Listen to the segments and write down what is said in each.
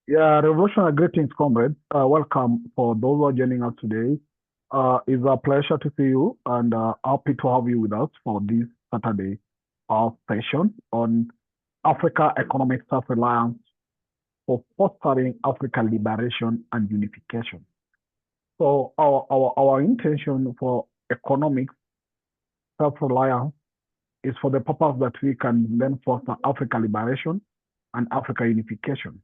Yeah, revolutionary greetings, comrades. Welcome for those who are joining us today. It's a pleasure to see you and happy to have you with us for this Saturday session on Africa economic self-reliance for fostering African liberation and unification. So our intention for economic self-reliance is for the purpose that we can then foster Africa liberation and Africa unification.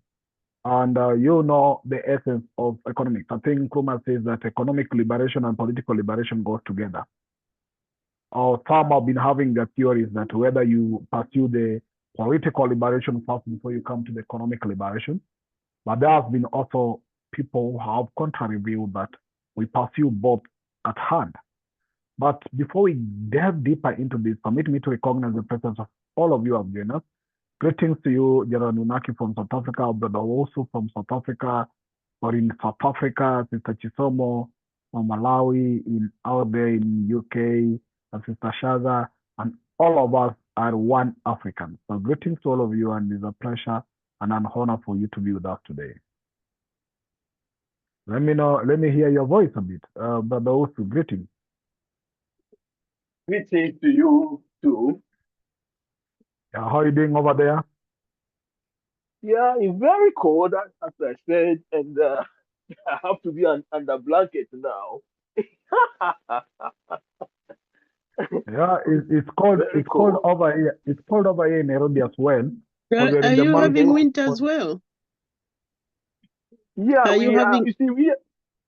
And you know the essence of economics. I think Krumah says that economic liberation and political liberation go together. Or some have been having their theories that whether you pursue the political liberation first before you come to the economic liberation, but there has been also people who have contrary view that we pursue both at hand. But before we delve deeper into this, permit me to recognize the presence of all of you who have joined us. Greetings to you, Gerard Nunaki from South Africa, Brother also from South Africa, or in South Africa, Sister Chisomo from Malawi, in out there in UK, and Sister Shaza, and all of us are one African. So greetings to all of you, and it's a pleasure and an honor for you to be with us today. Let me hear your voice a bit. Brother also, greetings. Greetings to you too. How are you doing over there? Yeah, it's very cold, as I said, and I have to be under blanket now. Yeah, it's cold. Very It's cold cold. over here. It's cold over here in Nairobi as well. Because we're Are in the you month having Okay. winter of as well? Yeah, Are you we are. having? You see,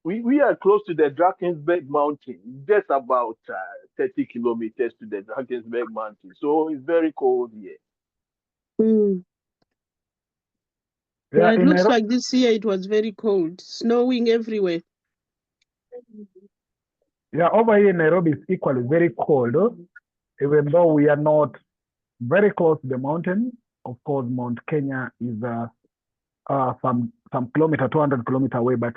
we are close to the Drakensberg Mountain, just about 30 kilometers to the Drakensberg Mountain. So it's very cold here. Mm. yeah, Yeah, it in looks Nairobi. like this year it was very cold, snowing everywhere. Yeah, over here in Nairobi it's equally very cold, even though we are not very close to the mountain. Of course, Mount Kenya is some kilometer, 200 kilometer away, but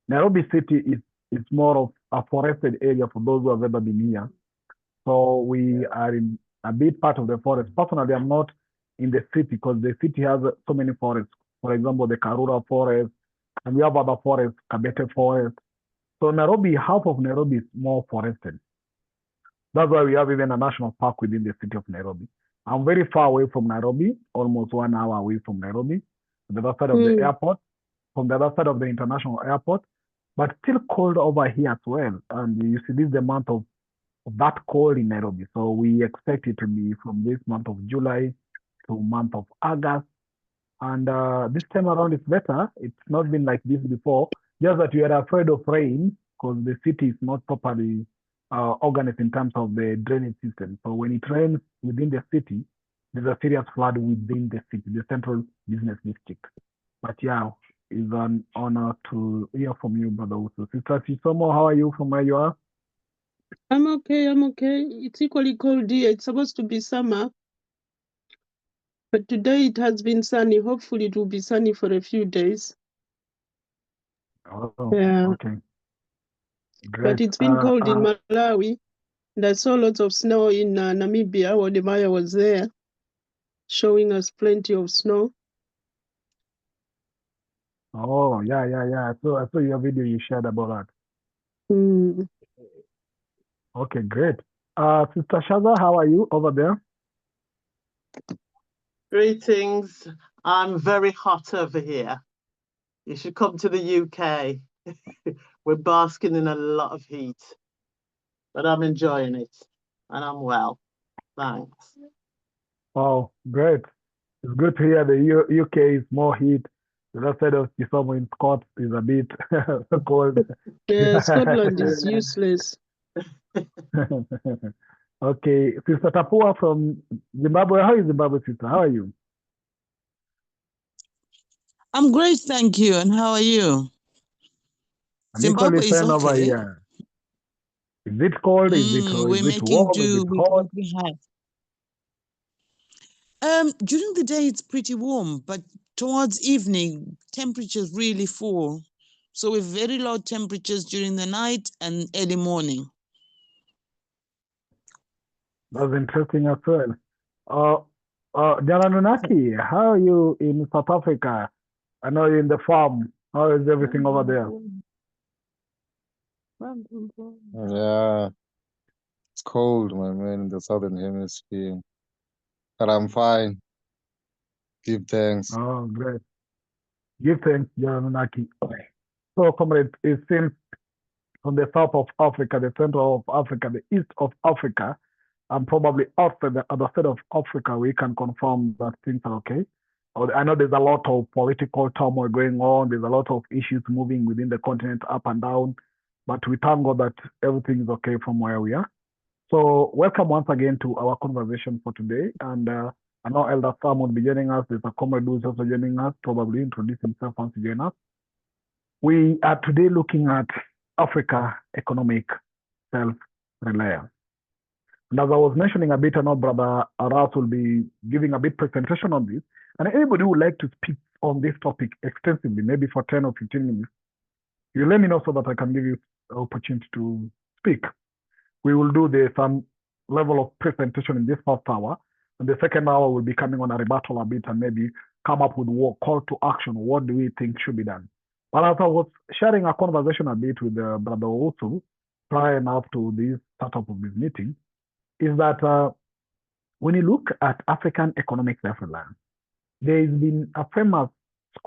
Nairobi city is more of a forested area for those who have ever been here. So we Yeah. are in a big part of the forest. Personally, I'm not in the city because the city has so many forests. For example, the Karura forest, and we have other forests, Kabete forest. So Nairobi, half of Nairobi is more forested. That's why we have even a national park within the city of Nairobi. I'm very far away from Nairobi, almost 1 hour away from Nairobi, on the other side of the Mm. airport, from the other side of the international airport, but still cold over here as well. And you see, this is the month of that cold in Nairobi. So we expect it to be from this month of July to month of August. And this time around it's better. It's not been like this before. Just that we are afraid of rain because the city is not properly organized in terms of the drainage system. So when it rains within the city, there's a serious flood within the city, the central business district. But yeah, it's an honor to hear from you, brother. Also, Sister Chisomo, how are you from where you are? I'm okay. I'm okay. It's equally cold here. It's supposed to be summer, but today it has been sunny. Hopefully, it will be sunny for a few days. Oh, Yeah, okay, but great. it's been cold in Malawi. And I saw lots of snow in Namibia. Wodemaya was there, showing us plenty of snow. Oh, yeah. I saw your video you shared about that. Mm. Okay, great. Sister Shaza, how are you over there? Greetings. I'm very hot over here. You should come to the UK. We're basking in a lot of heat, but I'm enjoying it and I'm well. Thanks. Oh, great. It's good to hear the UK is more heat. The other side of Kisomo in Scott is a bit cold. Yeah, Scotland is Yeah. useless. Okay, Sister Tapua from Zimbabwe. How is Zimbabwe, sister? How are you? I'm great, thank you. And how are you? I'm equally Zimbabwe is fine over okay. here. Is it cold? We're Is it making warm? Is do it with hot? what we have. During the day it's pretty warm, but towards evening temperatures really fall. So with very low temperatures during the night and early morning. That's interesting as well. Jalanunaki, how are you in South Africa? I know you're in the farm. How is everything over there? Yeah, it's cold, my man, in the southern hemisphere. But I'm fine. Give thanks. Oh, great. Give thanks, Janaki. So, comrade, it seems from the south of Africa, the center of Africa, the east of Africa, and probably outside the other side of Africa, we can confirm that things are okay. I know there's a lot of political turmoil going on. There's a lot of issues moving within the continent up and down, but we thank God that everything is okay from where we are. So welcome once again to our conversation for today. And I know Elder Sam will be joining us. There's a comrade who's also joining us, probably introduce himself once to join us. We are today looking at Africa economic self-reliance. And as I was mentioning a bit, I know Brother Aras will be giving a bit presentation on this. And anybody who would like to speak on this topic extensively, maybe for 10 or 15 minutes, you let me know so that I can give you the opportunity to speak. We will do some level of presentation in this first hour. And the second hour will be coming on a rebuttal a bit and maybe come up with what call to action. What do we think should be done? But as I was sharing a conversation a bit with Brother Osu prior enough to this startup of this meeting, is that when you look at African economic self-reliance, there has been a famous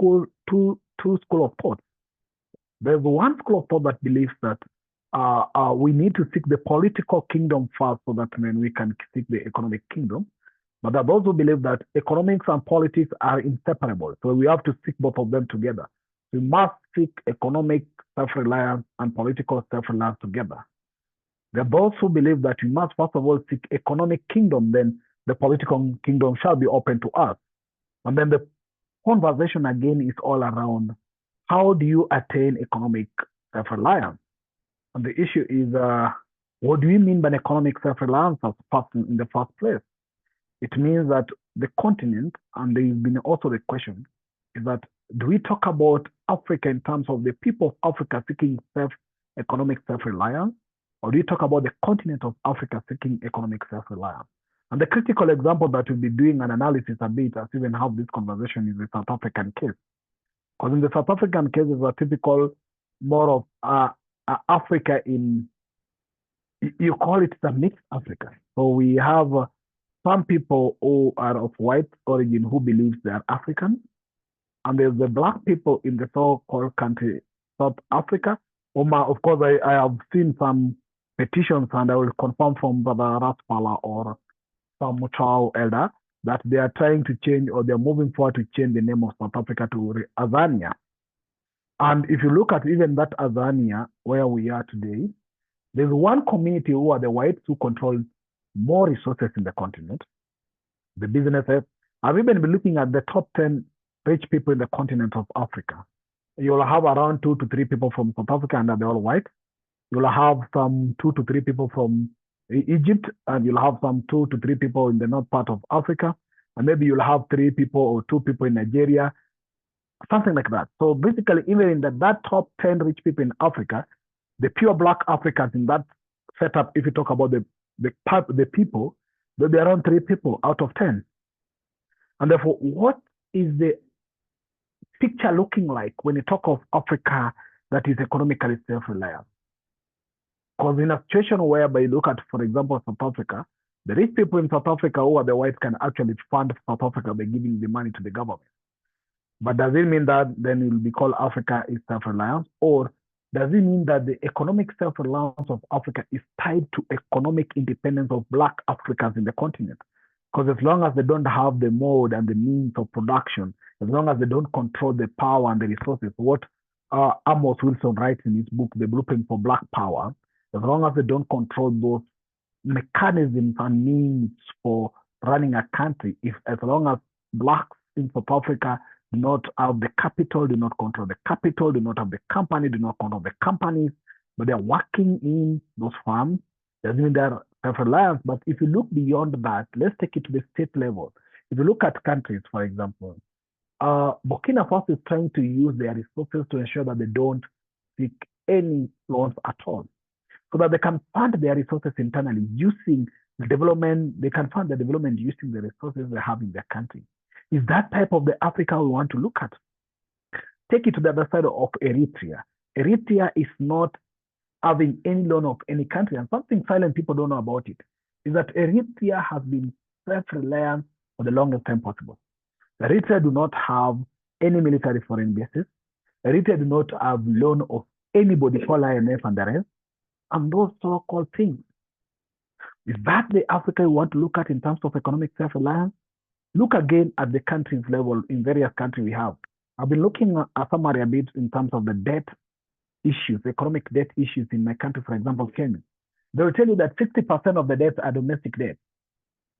two school of thought. There's one school of thought that believes that we need to seek the political kingdom first so that then we can seek the economic kingdom. But there's also believe that economics and politics are inseparable. So we have to seek both of them together. We must seek economic self-reliance and political self-reliance together. There are those who believe that we must first of all seek economic kingdom, then the political kingdom shall be open to us. And then the conversation again is all around how do you attain economic self-reliance? And the issue is, what do you mean by economic self-reliance in the first place? It means that the continent, and there's been also the question, is that do we talk about Africa in terms of the people of Africa seeking economic self-reliance? Or do you talk about the continent of Africa seeking economic self-reliance? And the critical example that we'll be doing an analysis a bit as even have this conversation is the South African case. Because in the South African case, is a typical more of Africa in, you call it the mixed Africa. So we have some people who are of white origin who believe they are African. And there's the black people in the so-called country, South Africa. Of course, I have seen some petitions, and I will confirm from Brother Raspala or some Mutual Elder that they are trying to change, or they're moving forward to change the name of South Africa to Azania. And if you look at even that Azania, where we are today, there's one community who are the whites who control more resources in the continent. The businesses. I've even been looking at the top 10 rich people in the continent of Africa. You'll have around 2 to 3 people from South Africa, and they're all white. You'll have some 2 to 3 people from Egypt, and you'll have some 2 to 3 people in the north part of Africa, and maybe you'll have 3 people or 2 people in Nigeria, something like that. So basically, even in that top 10 rich people in Africa, the pure black Africans in that setup, if you talk about the people, there'll be around 3 people out of 10. And therefore, what is the picture looking like when you talk of Africa that is economically self-reliant? Because in a situation whereby you look at, for example, South Africa, the rich people in South Africa who are the whites can actually fund South Africa by giving the money to the government. But does it mean that then it will be called Africa is self-reliant? Or does it mean that the economic self-reliance of Africa is tied to economic independence of black Africans in the continent? Because as long as they don't have the mode and the means of production, as long as they don't control the power and the resources, what Amos Wilson writes in his book, The Blueprint for Black Power, as long as they don't control those mechanisms and means for running a country, as long as blacks in South Africa do not have the capital, do not control the capital, do not have the company, do not control the companies, but they're working in those farms, doesn't mean they're self-reliant. But if you look beyond that, let's take it to the state level. If you look at countries, for example, Burkina Faso is trying to use their resources to ensure that they don't seek any loans at all, so that they can fund their resources internally using the development. They can fund the development using the resources they have in their country. Is that type of the Africa we want to look at? take it to the other side of Eritrea. Eritrea is not having any loan of any country. And something silent people don't know about it is that Eritrea has been self-reliant for the longest time possible. Eritrea do not have any military foreign bases. Eritrea do not have loan of anybody called IMF and the rest. And those so-called things. Is that the Africa you want to look at in terms of economic self-reliance? Look again at the countries level in various countries we have. I've been looking at summary a bit in terms of the debt issues, economic debt issues in my country, for example, Kenya. They will tell you that 60% of the debts are domestic debt.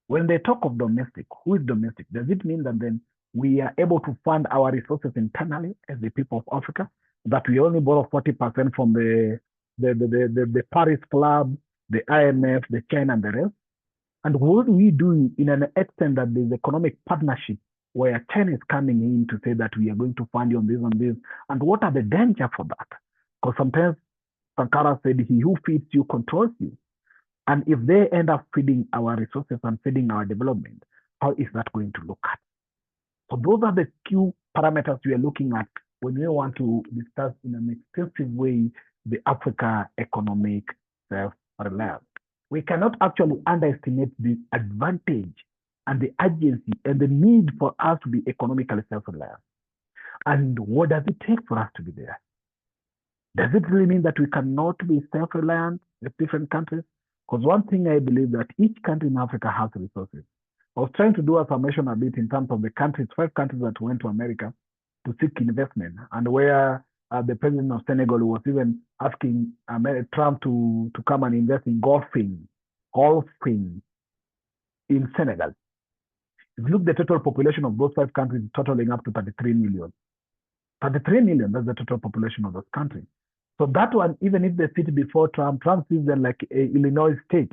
When they talk of domestic, who is domestic? Does it mean that then we are able to fund our resources internally as the people of Africa? That we only borrow 40% from the Paris Club, the IMF, the China, and the rest? And what do we do in an extent that there's economic partnership where China is coming in to say that we are going to fund you on this and this? And what are the danger for that? Because sometimes Sankara said, he who feeds you controls you. And if they end up feeding our resources and feeding our development, how is that going to look at? So those are the key parameters we are looking at when we want to discuss in an extensive way the Africa economic self-reliance. We cannot actually underestimate the advantage and the urgency and the need for us to be economically self-reliant. And what does it take for us to be there? Does it really mean that we cannot be self-reliant with different countries? Because one thing I believe that each country in Africa has resources. I was trying to do a summation a bit in terms of the countries, 5 countries that went to America to seek investment, and where the president of Senegal was even asking Trump to come and invest in golfing in Senegal. If you look at the total population of those 5 countries, totaling up to 33 million. 33 million, that's the total population of those countries. So that one, even if they sit before Trump sees them like Illinois state,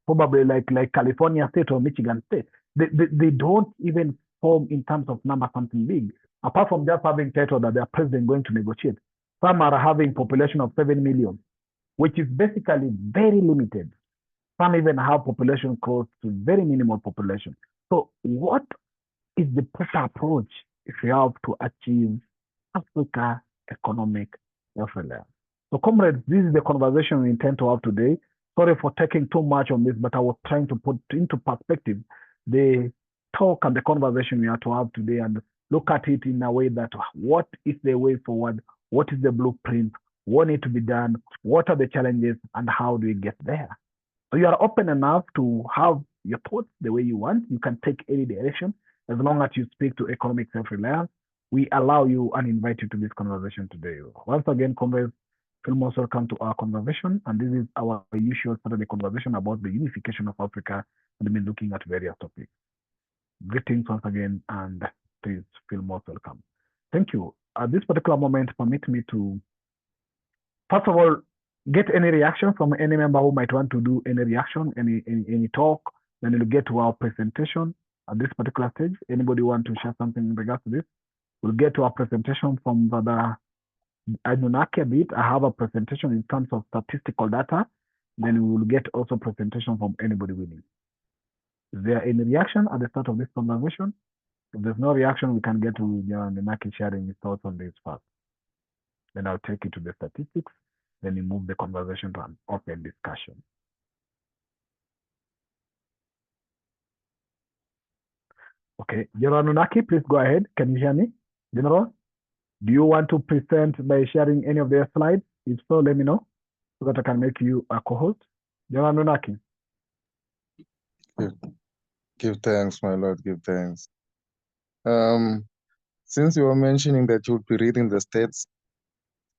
probably like California state or Michigan state. They don't even form in terms of number something big, apart from just having title that their president going to negotiate. Some are having population of 7 million, which is basically very limited. Some even have population close to very minimal population. So what is the proper approach if you have to achieve Africa economic self-reliance? So comrades, this is the conversation we intend to have today. Sorry for taking too much on this, but I was trying to put into perspective the talk and the conversation we have to have today and look at it in a way that what is the way forward? What is the blueprint? What needs to be done? What are the challenges and how do we get there? So you are open enough to have your thoughts the way you want. You can take any direction as long as you speak to economic self-reliance. We allow you and invite you to this conversation today. Once again, comrades, feel most welcome to our conversation. And this is our usual Saturday conversation about the unification of Africa and we've been looking at various topics. Greetings once again, and please feel most welcome. Thank you. At this particular moment, permit me to, first of all, get any reaction from any member who might want to do any reaction, any talk. Then we'll get to our presentation at this particular stage. Anybody want to share something in regards to this? We'll get to our presentation from Brother Anunnaki a bit. I have a presentation in terms of statistical data. Then we will get also presentation from anybody willing. Is there any reaction at the start of this conversation? If there's no reaction, we can get to Anunnaki sharing his thoughts on this first. Then I'll take it to the statistics. Then we move the conversation to an open discussion. Okay, General Anunnaki, please go ahead. Can you hear me? General, do you want to present by sharing any of their slides? If so, let me know so that I can make you a co-host. General Anunnaki. Give thanks, my lord, give thanks. Since you were mentioning that you would be reading the stats,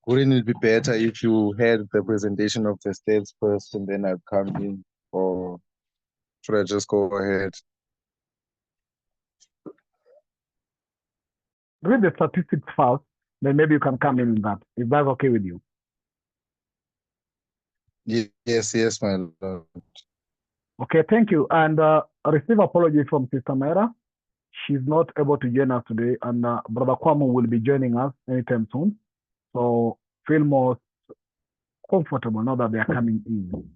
wouldn't it be better if you had the presentation of the stats first and then I'd come in, or should I just go ahead? Read the statistics first, then maybe you can come in that, if that's okay with you. Yes, my lord. Okay, thank you. And receive apology from Sister Mayra. She's not able to join us today, and Brother Kwame will be joining us anytime soon. So feel more comfortable now that they are coming in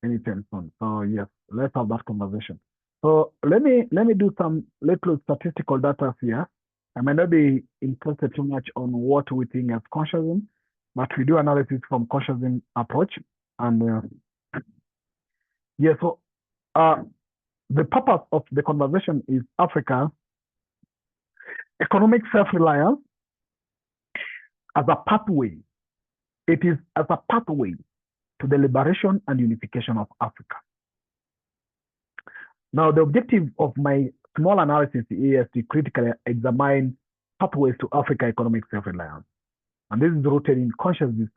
anytime soon. So yes, let's have that conversation. So let me do some little statistical data here I might not be interested too much on what we think as consciousness, but we do analysis from consciousness approach. And yeah, so the purpose of the conversation is Africa economic self-reliance as a pathway. It is as a pathway to the liberation and unification of Africa. Now, the objective of my small analysis here is to critically examine pathways to Africa economic self-reliance. And this is rooted in consciousness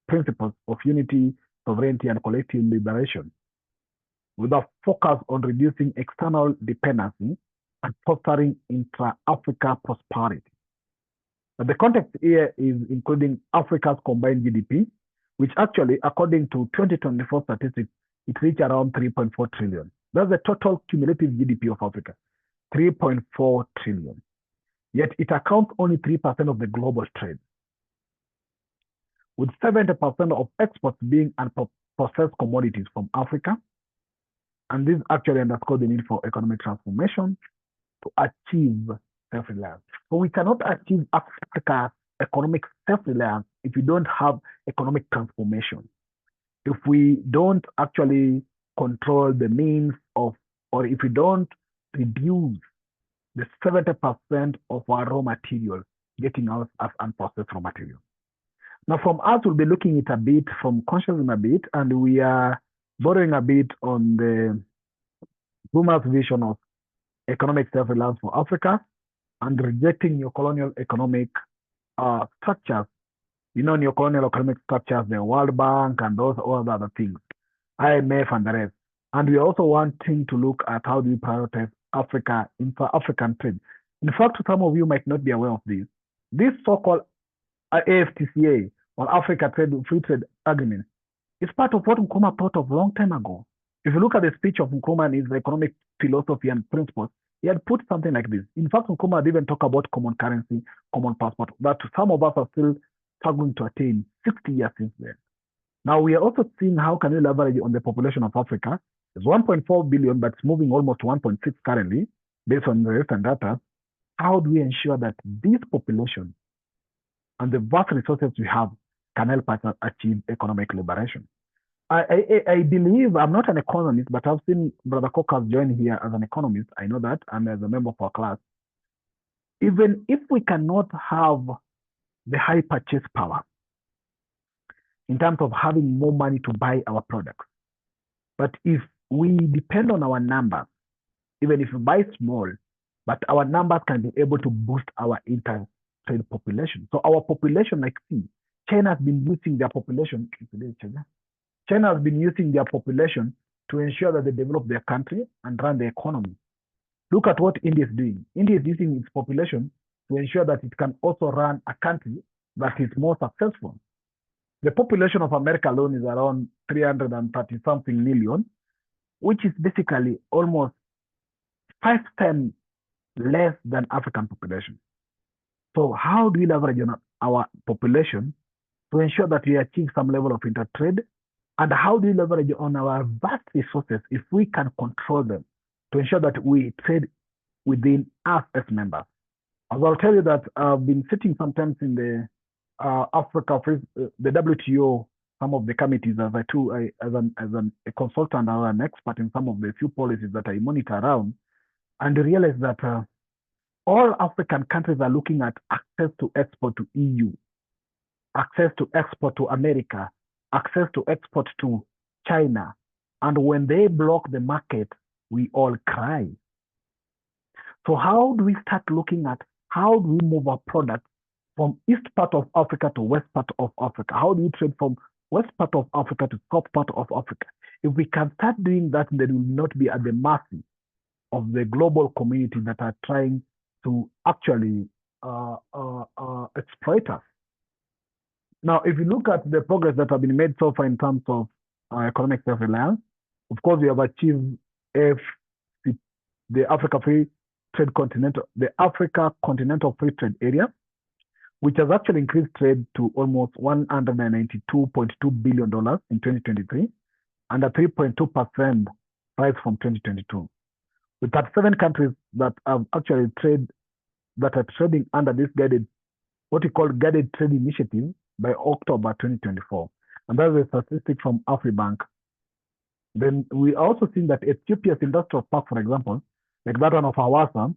principles of unity, sovereignty, and collective liberation, with a focus on reducing external dependency and fostering intra-Africa prosperity. But the context here is including Africa's combined GDP, which actually, according to 2024 statistics, it reached around 3.4 trillion. That's the total cumulative GDP of Africa, 3.4 trillion. Yet it accounts only 3% of the global trade, with 70% of exports being unprocessed commodities from Africa. And this actually underscores the need for economic transformation to achieve self-reliance. So we cannot achieve Africa's economic self-reliance if we don't have economic transformation. If we don't actually control the means of, or if we don't reduce the 70% of our raw material getting out as unprocessed raw material. Now from us, we'll be looking at a bit from consciousness a bit, and we are borrowing a bit on the Zuma's vision of economic self-reliance for Africa and rejecting neocolonial economic structures. You know, neocolonial economic structures, the World Bank and those all other things, IMF and the rest. And we're also wanting to look at how do we prioritize Africa, intra-African trade. In fact, some of you might not be aware of this. This so-called AFTCA, or Africa Free Trade Agreement, is part of what Nkrumah thought of a long time ago. If you look at the speech of Nkrumah and his economic philosophy and principles, he had put something like this. In fact, Nkrumah had even talked about common currency, common passport, that some of us are still struggling to attain 60 years since then. Now, we are also seeing how can we leverage on the population of Africa. It's 1.4 billion, but it's moving almost to 1.6 currently, based on the recent data. How do we ensure that this population and the vast resources we have can help us achieve economic liberation? I believe, I'm not an economist, but I've seen Brother Kokas join here as an economist. I know that, and as a member of our class. Even if we cannot have the high purchase power in terms of having more money to buy our products, but if we depend on our numbers, even if we buy small, but our numbers can be able to boost our inter-trade population. So our population, like China has been using their population, China has been using their population to ensure that they develop their country and run the economy. Look at what India is doing. India is using its population to ensure that it can also run a country that is more successful. The population of America alone is around 330-something million, which is basically almost 5 times less than African population. So how do we leverage on our population to ensure that we achieve some level of intertrade? And how do we leverage on our vast resources if we can control them to ensure that we trade within us as members? As I'll tell you that I've been sitting sometimes in the the WTO, some of the committees as a consultant or an expert in some of the few policies that I monitor around, and realize that all African countries are looking at access to export to EU, access to export to America, access to export to China. And when they block the market, we all cry. So how do we start looking at how do we move our products from east part of Africa to west part of Africa? How do we trade from west part of Africa to south part of Africa? If we can start doing that, then we will not be at the mercy of the global community that are trying to actually exploit us. Now, if you look at the progress that have been made so far in terms of economic self-reliance, of course, we have achieved the Africa Continental Free Trade Area, which has actually increased trade to almost $192.2 billion in 2023, and a 3.2% rise from 2022. With 37 countries that have actually trade that are trading under this what we call guided trade initiative by October 2024. And that's a statistic from Afribank. Then we also seen that Ethiopia's industrial park, for example, like that one of Hawassa,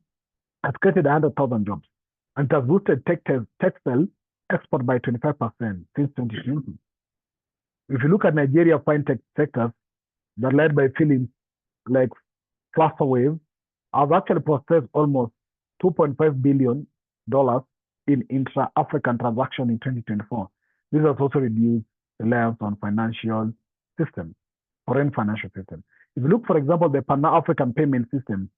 has created 100,000 jobs and has boosted textile export by 25% since 2020. If you look at Nigeria fintech sectors that are led by firms like Wave, have actually processed almost $2.5 billion in intra-African transactions in 2024. This has also reduced reliance on foreign financial systems. If you look, for example, the Pan-African payment system,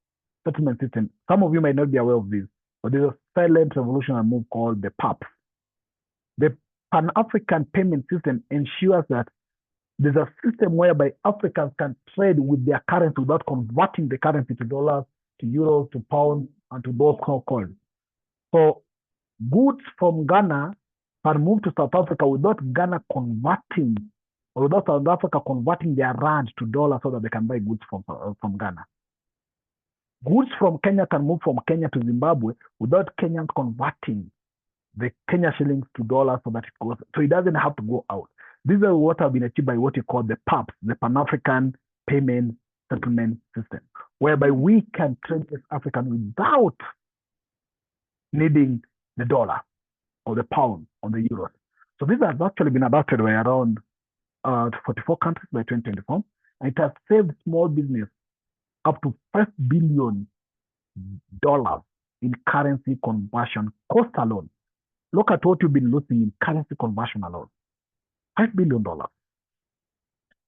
settlement system, some of you might not be aware of this, but there's a silent revolutionary move called the PAPS. The Pan-African payment system ensures that there's a system whereby Africans can trade with their currency without converting the currency to dollars, to euros, to pounds, and to those coins. So goods from Ghana can move to South Africa without Ghana converting, or without South Africa converting their rand to dollars so that they can buy goods from Ghana. Goods from Kenya can move from Kenya to Zimbabwe without Kenyans converting the Kenya shillings to dollars so that it goes, so it doesn't have to go out. These are what have been achieved by what you call the PAPS, the Pan-African Payment Settlement System, whereby we can trade with African without needing the dollar or the pound or the euros. So this has actually been adopted by around 44 countries by 2024, and it has saved small business up to $5 billion in currency conversion cost alone. Look at what you've been losing in currency conversion alone. $5 billion.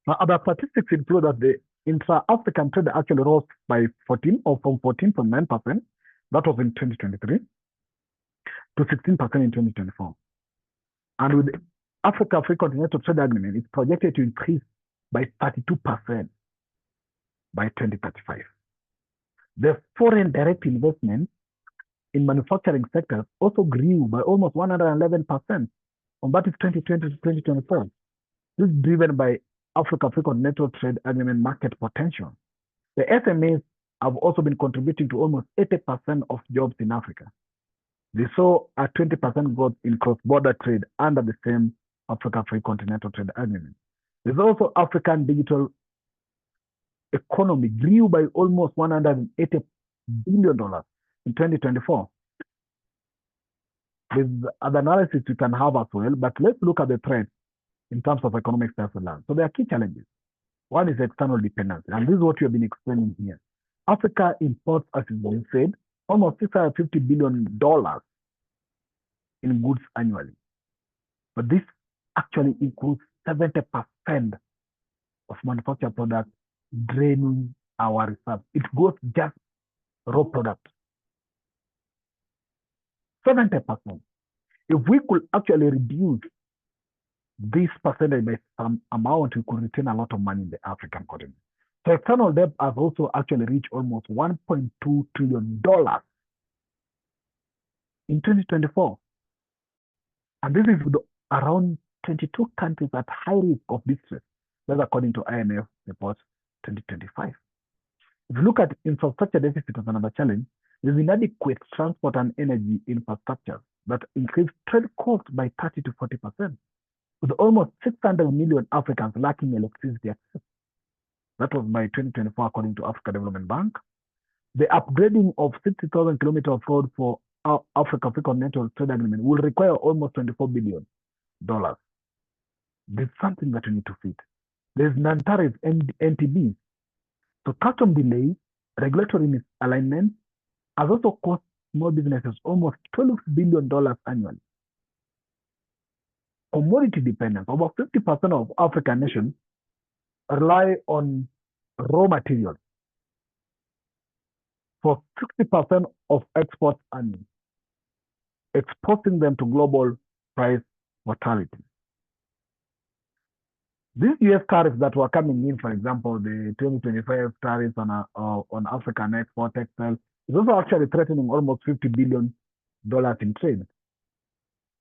Now, other statistics include that the intra-African trade actually rose by 14.9%. That was in 2023 to 16% in 2024. And with the Africa-Free Continental Trade Agreement, it's projected to increase by 32% by 2035. The foreign direct investment in manufacturing sectors also grew by almost 111% from that is 2020 to 2024. This is driven by Africa-Free Continental Trade Agreement market potential. The SMEs have also been contributing to almost 80% of jobs in Africa. They saw a 20% growth in cross-border trade under the same Africa-Free Continental Trade Agreement. There's also African digital economy grew by almost $180 billion in 2024. There's other analysis you can have as well, but let's look at the trends in terms of economic self-reliance. So there are key challenges. One is external dependency, and this is what we have been explaining here. Africa imports, as is being said, almost $650 billion in goods annually. But this actually includes 70% of manufactured products draining our reserves. It goes just raw products. 70%. If we could actually reduce this percentage by some amount, we could retain a lot of money in the African economy. So external debt has also actually reached almost $1.2 trillion in 2024. And this is with around 22 countries at high risk of distress. That's according to IMF report 2025. If you look at infrastructure deficit as another challenge, there's inadequate transport and energy infrastructure that increased trade costs by 30 to 40%, with almost 600 million Africans lacking electricity access. That was by 2024, according to Africa Development Bank. The upgrading of 60,000 kilometers of road for Africa Free Continental Trade Agreement will require almost $24 billion. There's something that we need to fit. There's non-tariff NTBs. So custom delays, regulatory misalignment has also cost small businesses almost $12 billion annually. Commodity dependence. Over 50% of African nations rely on raw materials for 60% of exports annually, exposing them to global price volatility. These US tariffs that were coming in, for example, the 2025 tariffs on African export textile, is also actually threatening almost $50 billion in trade.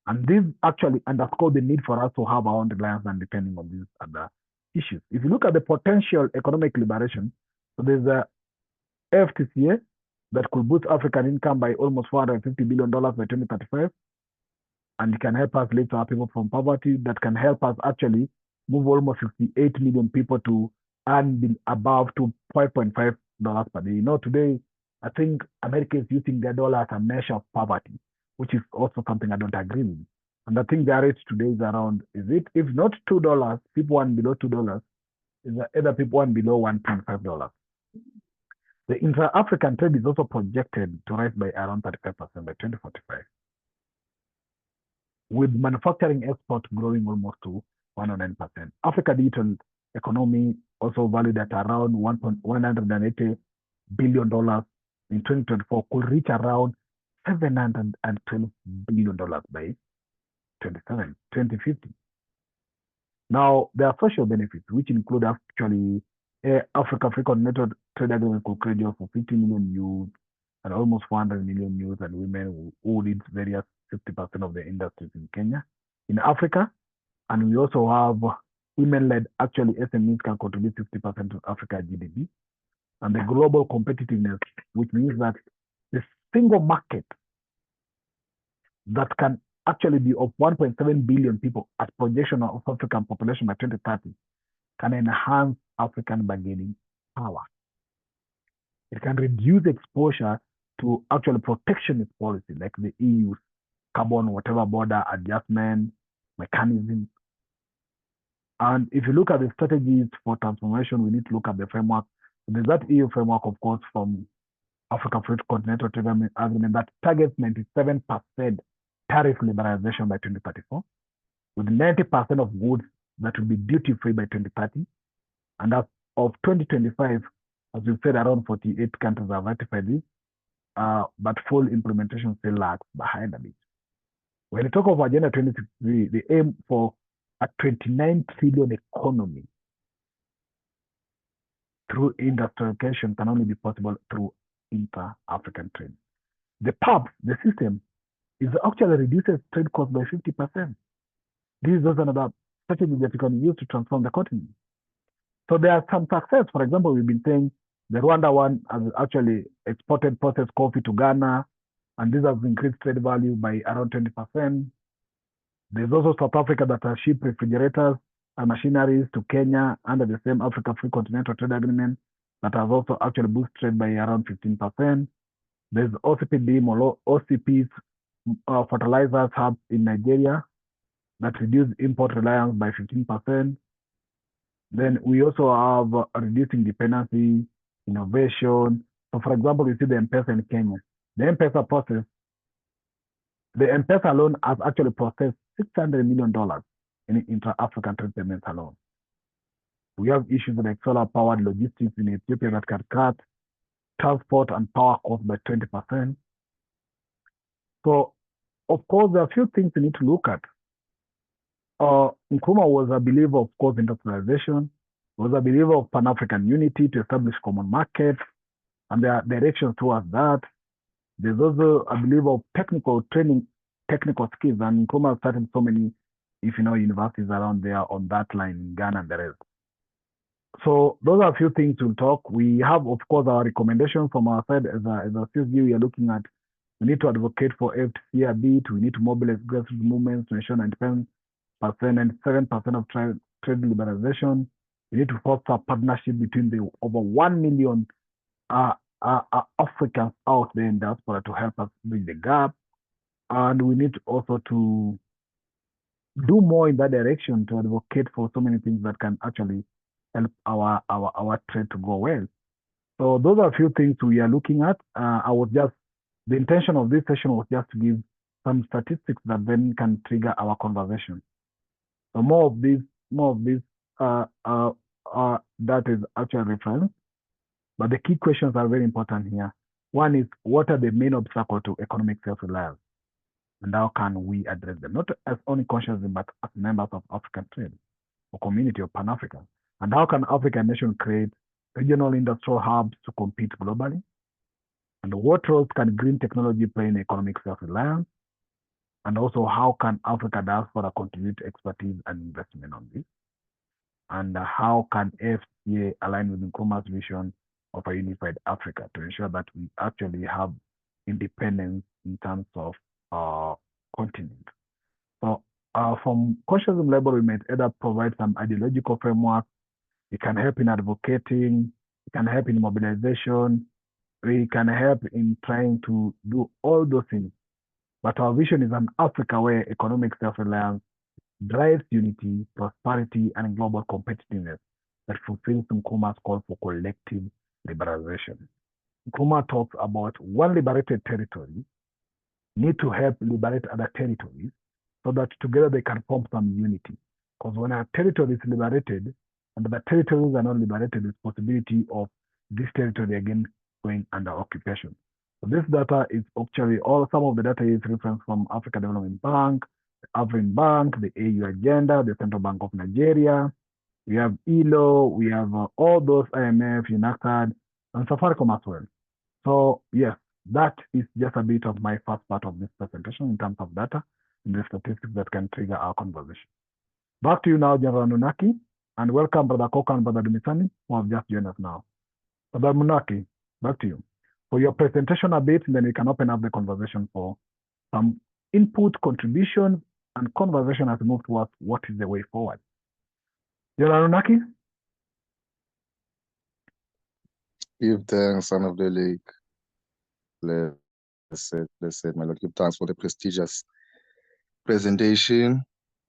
And this actually underscores the need for us to have our own reliance and depending on these other issues. If you look at the potential economic liberation, so there's a FTCA, that could boost African income by almost $450 billion by 2035. And it can help us lift our people from poverty. That can help us actually move almost 68 million people to earn above to $5.5 per day. You know, today, I think America is using their dollar as a measure of poverty, which is also something I don't agree with. And I think their rate today is around, if not $2, people earn below $2, is either people earn below $1.5. The intra-African trade is also projected to rise by around 35% by 2045, with manufacturing export growing almost to 109%. Africa digital economy also valued at around $180 billion in 2024 could reach around $712 billion by 2050. Now, there are social benefits, which include actually Africa Free Continental Trade Agreement could create jobs for 50 million youth and almost 400 million youth and women who lead various 50% of the industries in Kenya, in Africa. And we also have women-led, actually SMEs can contribute 50% to Africa GDP. And the global competitiveness, which means that the single market that can actually be of 1.7 billion people as projection of African population by 2030 can enhance African bargaining power. It can reduce exposure to actual protectionist policy like the EU's carbon whatever border adjustment mechanism. And if you look at the strategies for transformation, we need to look at the framework. There's that EU framework, of course, from Africa Free Continental Trade Agreement that targets 97% tariff liberalization by 2034, with 90% of goods that will be duty-free by 2030. And as of 2025, as we said, around 48 countries have ratified this, but full implementation still lags behind a bit. When you talk of Agenda 2063, the aim for a 29 trillion economy through industrialization can only be possible through inter-African trade. The PAP, the system, is actually reduces trade costs by 50%. This is also another strategy that you can use to transform the continent. So there are some success. For example, we've been saying the Rwanda one has actually exported processed coffee to Ghana, and this has increased trade value by around 20%. There's also South Africa that has shipped refrigerators and machineries to Kenya under the same Africa Free Continental Trade Agreement that has also actually boosted trade by around 15%. There's OCP's fertilizers hub in Nigeria that reduced import reliance by 15%. Then we also have reducing dependency, innovation. So for example, you see the M-Pesa in Kenya. The M-Pesa process, the M-Pesa alone has actually processed $600 million in intra-African trade payments alone. We have issues like solar-powered logistics in Ethiopia that can cut transport and power costs by 20%. So, of course, there are a few things we need to look at. Nkrumah was a believer, of course, industrialization, was a believer of Pan-African unity to establish common markets, and there are directions towards that. There's also a believer of technical training, technical skills, and Nkrumah started so many, if you know, universities around there on that line in Ghana and the rest. So those are a few things we'll talk. We have, of course, our recommendations from our side as a CSG. We are looking at, we need to advocate for FTC a bit. We need to mobilize grassroots movements to ensure 97% and 7% of trade liberalization. We need to foster partnership between the over 1 million Africans out there in diaspora to help us bridge the gap. And we need also to do more in that direction to advocate for so many things that can actually help our trade to go well. So those are a few things we are looking at. The intention of this session was just to give some statistics that then can trigger our conversation. So more of this that is actually reference. But the key questions are very important here. One is, what are the main obstacles to economic self-reliance? And how can we address them? Not as only consciously, but as members of African trade or community of Pan-Africa. And how can African nations create regional industrial hubs to compete globally? And what roles can green technology play in economic self-reliance? And also, how can Africa diaspora contribute expertise and investment on this? And how can FCA align with Nkrumah's vision of a unified Africa to ensure that we actually have independence in terms of continent. So from consciousness level, we might either provide some ideological framework. It can help in advocating. It can help in mobilization. We can help in trying to do all those things. But our vision is an Africa where economic self-reliance drives unity, prosperity, and global competitiveness that fulfills Nkrumah's call for collective liberalization. Nkrumah talks about one liberated territory need to help liberate other territories so that together they can form some unity. Because when a territory is liberated and the territories are not liberated, there's possibility of this territory again going under occupation. So this data is actually some of the data is referenced from Africa Development Bank, the African Bank, the AU Agenda, the Central Bank of Nigeria. We have ELO, we have all those IMF, UNACTAD, and Safaricom as well. So yes, that is just a bit of my first part of this presentation in terms of data and the statistics that can trigger our conversation. Back to you now, General Nunaki, and welcome Brother Koka and Brother Dumisani, who have just joined us now. Brother Munaki, back to you. For your presentation a bit, and then we can open up the conversation for some input, contributions, and conversation as we move towards what is the way forward. General Nunaki? Give thanks, son of the lake. Blessed, my Lord. Give thanks for the prestigious presentation,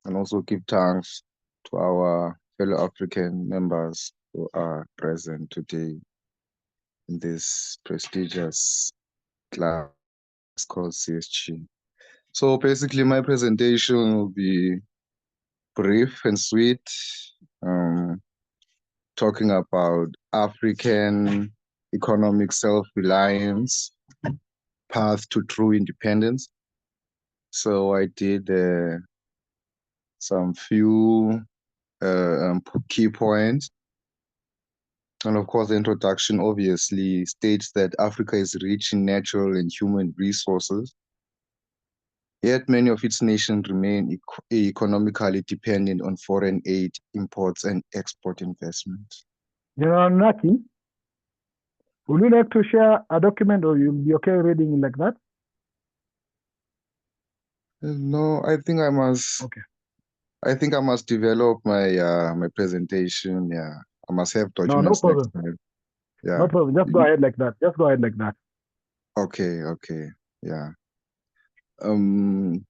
and also give thanks to our fellow African members who are present today in this prestigious class called CSG. So basically, my presentation will be brief and sweet, talking about African economic self-reliance, path to true independence. So I did some few key points. And of course, the introduction obviously states that Africa is rich in natural and human resources, yet many of its nations remain economically dependent on foreign aid, imports, and export investments. General Naki, would you like to share a document, or you'll be okay reading it like that? No, I think I must. Okay. I think I must develop my my presentation. Yeah, I must have documents no next time. Yeah. No problem. Just go ahead like that. Just go ahead like that. Okay. Yeah. I'm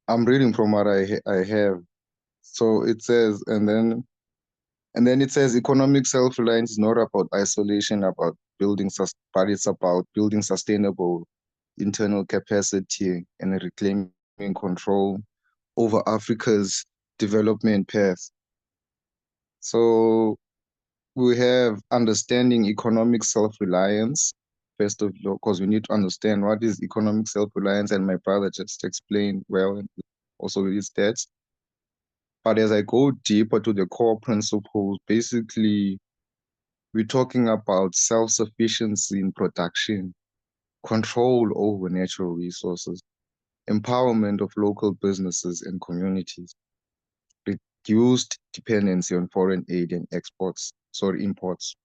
reading from what I have. So it says, and then it says, economic self-reliance is not about isolation, but it's about building sustainable internal capacity and reclaiming control over Africa's development path. So we have understanding economic self-reliance. First of all, because we need to understand what is economic self-reliance, and my brother just explained well, also with his stats. But as I go deeper to the core principles, basically, we're talking about self-sufficiency in production, control over natural resources, empowerment of local businesses and communities, reduced dependency on foreign aid and imports,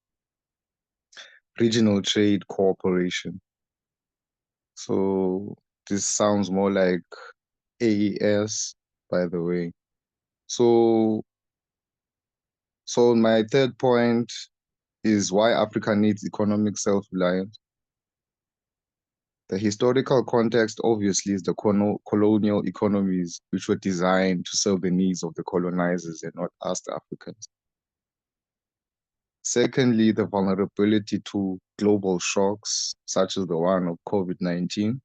regional trade cooperation. So this sounds more like AES, by the way. So my third point is why Africa needs economic self-reliance. The historical context, obviously, is the colonial economies, which were designed to serve the needs of the colonizers and not us, the Africans. Secondly, the vulnerability to global shocks, such as the one of COVID-19,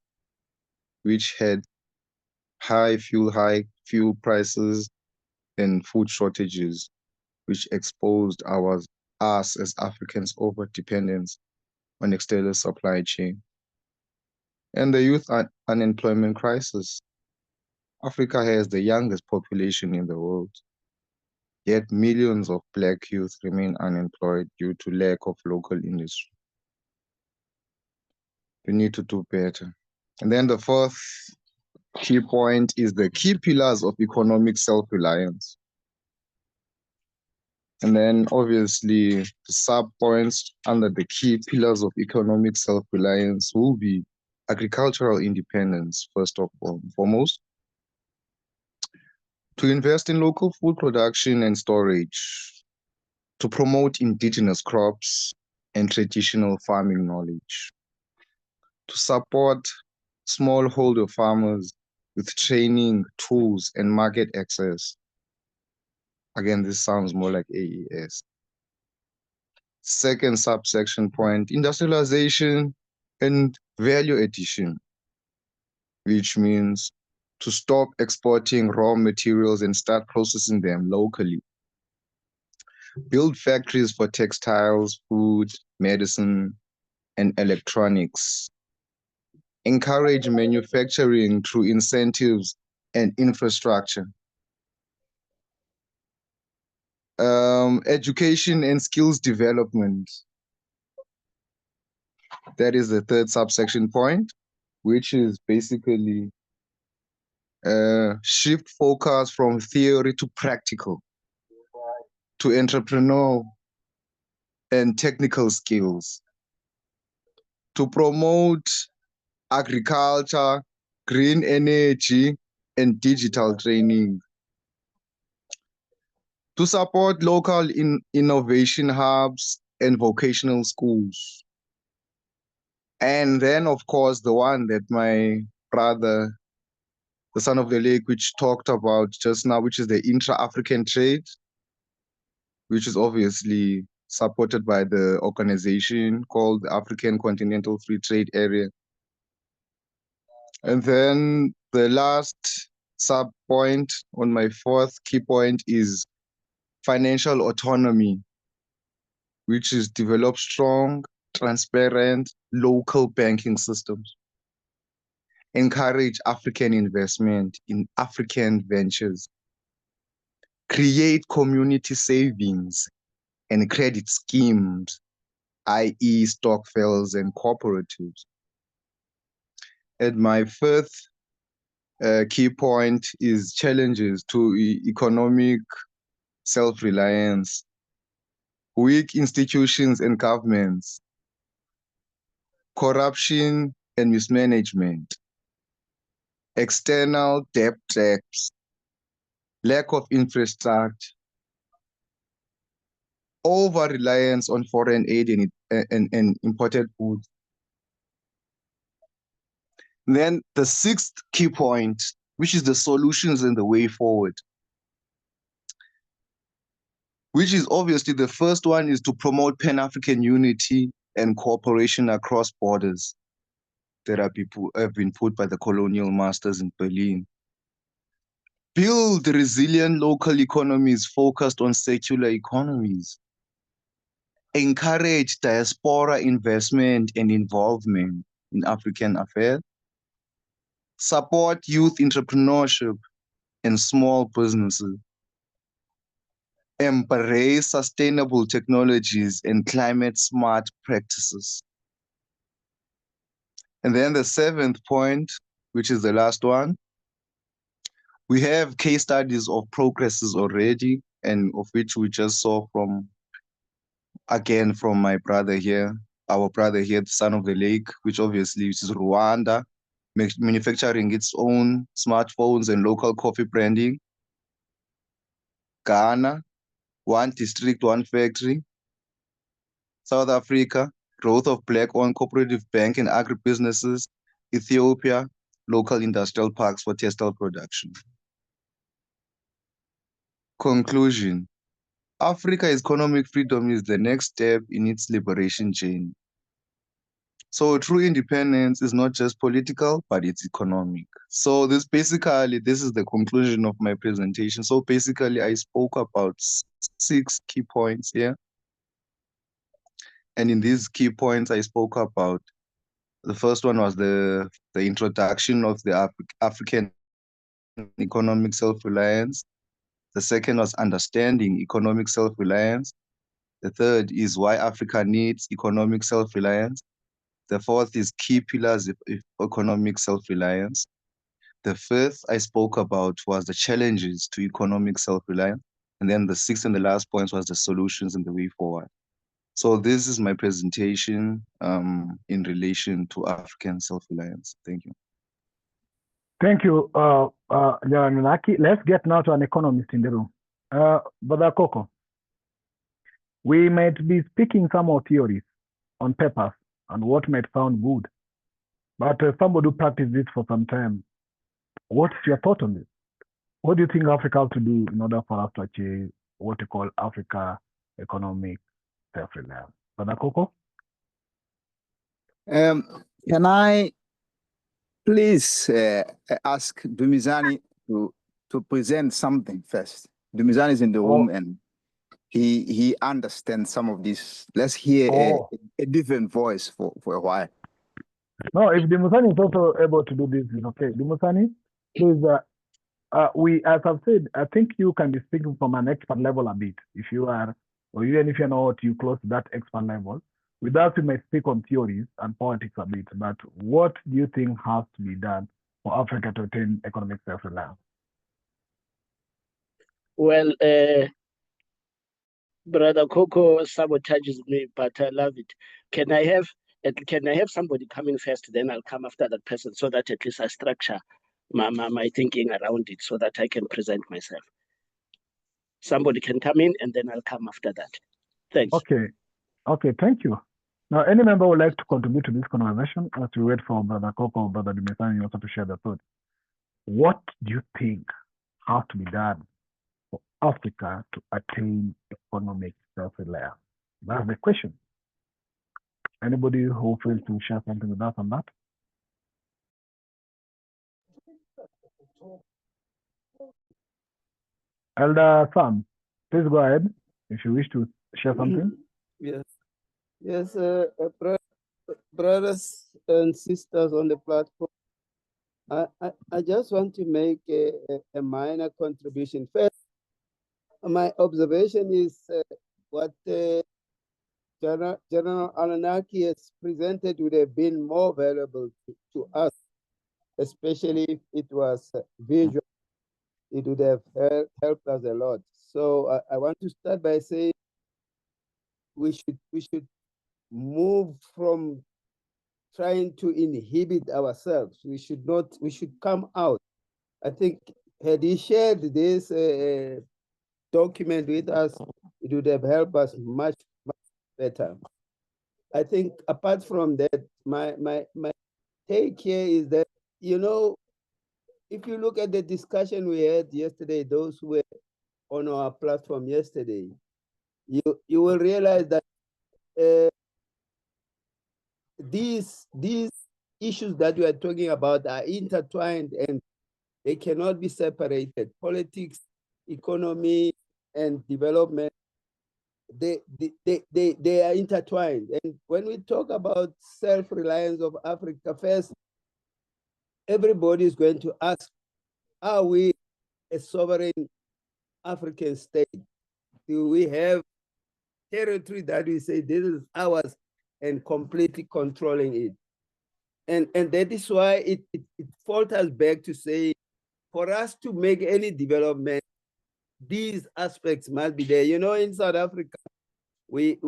which had high fuel prices and food shortages, which exposed us as Africans over dependence on external supply chain. And the youth unemployment crisis. Africa has the youngest population in the world, yet millions of Black youth remain unemployed due to lack of local industry. We need to do better. And then the fourth key point is the key pillars of economic self-reliance. And then obviously the sub-points under the key pillars of economic self-reliance will be agricultural independence, first of all, foremost, to invest in local food production and storage, to promote indigenous crops and traditional farming knowledge, to support smallholder farmers with training, tools, and market access. Again, this sounds more like AES. Second subsection point, industrialization and value addition, which means to stop exporting raw materials and start processing them locally. Build factories for textiles, food, medicine, and electronics. Encourage manufacturing through incentives and infrastructure. Education and skills development. That is the third subsection point, which is basically shift focus from theory to practical, to entrepreneurial and technical skills, to promote agriculture, green energy, and digital training, to support local innovation hubs and vocational schools. And then, of course, the one that my brother, the son of the lake, which talked about just now, which is the intra-African trade, which is obviously supported by the organization called the African Continental Free Trade Area. And then the last sub-point on my fourth key point is financial autonomy, which is develop strong, transparent, local banking systems. Encourage African investment in African ventures. Create community savings and credit schemes, i.e. stokvels and cooperatives. And my fifth key point is challenges to economic self-reliance, weak institutions and governments, corruption and mismanagement, external debt traps, lack of infrastructure, over-reliance on foreign aid and imported goods. Then the sixth key point, which is the solutions and the way forward, which is obviously the first one is to promote Pan-African unity and cooperation across borders that have been put by the colonial masters in Berlin. Build resilient local economies focused on circular economies. Encourage diaspora investment and involvement in African affairs. Support youth entrepreneurship and small businesses. Embrace sustainable technologies and climate smart practices. And then the seventh point, which is the last one, we have case studies of progresses already, and of which we just saw from my brother here, our brother here, the son of the lake, which obviously is Rwanda, manufacturing its own smartphones and local coffee branding. Ghana, one district, one factory. South Africa, growth of black-owned cooperative bank and agribusinesses. Ethiopia, local industrial parks for textile production. Conclusion. Africa's economic freedom is the next step in its liberation journey. So true independence is not just political, but it's economic. So this is the conclusion of my presentation. So basically I spoke about 6 key points here. And in these key points I spoke about, the first one was the introduction of the African economic self-reliance. The second was understanding economic self-reliance. The third is why Africa needs economic self-reliance. The fourth is key pillars of economic self-reliance. The fifth I spoke about was the challenges to economic self-reliance. And then the sixth and the last point was the solutions and the way forward. So this is my presentation in relation to African self-reliance. Thank you. Thank you, General Nunaki. Let's get now to an economist in the room. Brother Coco, we might be speaking some more theories on papers and what might sound good, but somebody who practiced this for some time, what's your thought on this? What do you think Africa has to do in order for us to achieve what you call Africa economic self-reliance? Brother Coco? Can I please ask Dumizani to present something first? Dumizani is in the room and he understands some of this. Let's hear a different voice for a while. No, if Dumisani is also able to do this, it's okay. Dumisani, please, as I've said, I think you can be speaking from an expert level a bit. If you are, or even if you're not, you close to that expert level. With that, we may speak on theories and politics a bit, but what do you think has to be done for Africa to attain economic self-reliance? Well, Brother Coco sabotages me, but I love it. Can I have somebody coming first, then I'll come after that person, so that at least I structure my thinking around it so that I can present myself. Somebody can come in and then I'll come after that. Thanks. Okay, thank you. Now, any member would like to contribute to this conversation as we wait for Brother Coco or Brother Dumisani also to share their thoughts. What do you think has to be done for Africa to attain economic self-reliance? That's the question. Anybody who feels to share something with us on that? Elder Sam, please go ahead if you wish to share something. Yes, brothers and sisters on the platform, I just want to make a minor contribution. First, my observation is what General Alanaki has presented would have been more valuable to us, especially if it was visual. It would have helped us a lot. So I want to start by saying we should move from trying to inhibit ourselves. We should come out. I think had he shared this document with us, it would have helped us much better. I think apart from that, my take here is that, you know, if you look at the discussion we had yesterday, those who were on our platform yesterday, you will realize that these issues that we are talking about are intertwined and they cannot be separated. Politics, economy, and development, they are intertwined. And when we talk about self-reliance of Africa, first, everybody is going to ask, are we a sovereign African state? Do we have territory that we say this is ours and completely controlling it? And that is why it falters back to say, for us to make any development, these aspects must be there. You know, in South Africa, we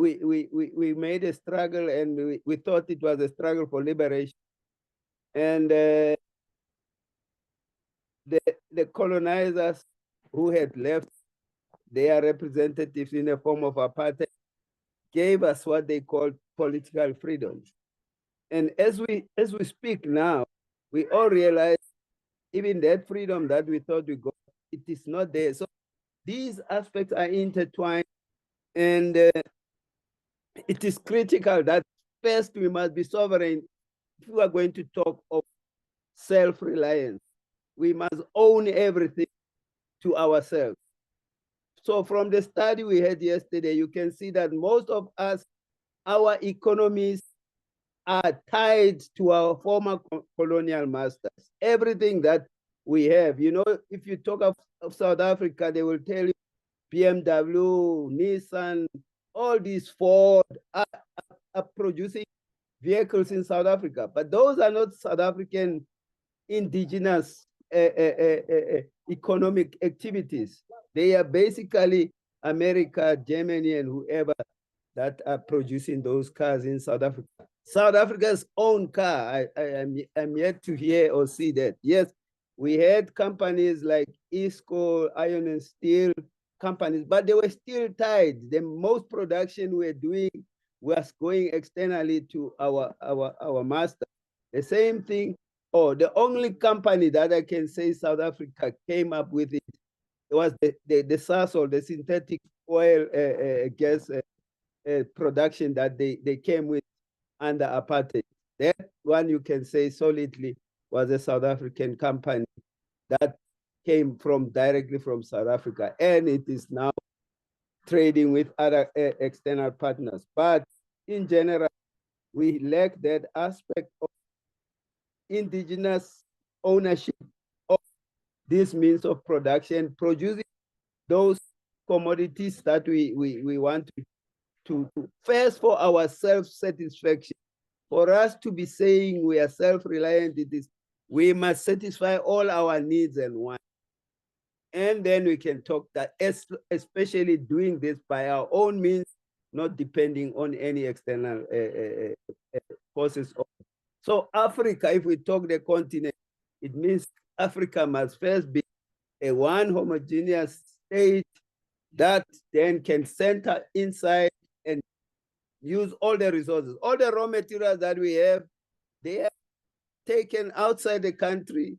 made a struggle and we thought it was a struggle for liberation. And the colonizers who had left their representatives in the form of apartheid gave us what they called political freedoms. And as we speak now, we all realize even that freedom that we thought we got, it is not there. So these aspects are intertwined, and it is critical that first we must be sovereign. If we are going to talk of self-reliance, we must own everything to ourselves. So from the study we had yesterday, you can see that most of us, our economies are tied to our former colonial masters. Everything that we have, you know, if you talk of South Africa, they will tell you BMW, Nissan, all these Ford are producing vehicles in South Africa, but those are not South African indigenous economic activities. They are basically America, Germany, and whoever that are producing those cars in South Africa. South Africa's own car, I'm yet to hear or see that. Yes, we had companies like ISCO, Iron and Steel companies, but they were still tied. The most production we're doing was going externally to our master. The same thing, the only company that I can say South Africa came up with it was the Sasol, the synthetic oil gas production that they came with under apartheid. That one you can say solidly was a South African company that came directly from South Africa, and it is now trading with other external partners. But in general, we lack that aspect of indigenous ownership of this means of production, producing those commodities that we want to first for our self-satisfaction. For us to be saying we are self-reliant, it is we must satisfy all our needs and wants. And then we can talk that, especially doing this by our own means, not depending on any external forces. So Africa, if we talk the continent, it means Africa must first be a one homogeneous state that then can center inside and use all the resources. All the raw materials that we have, they are taken outside the country,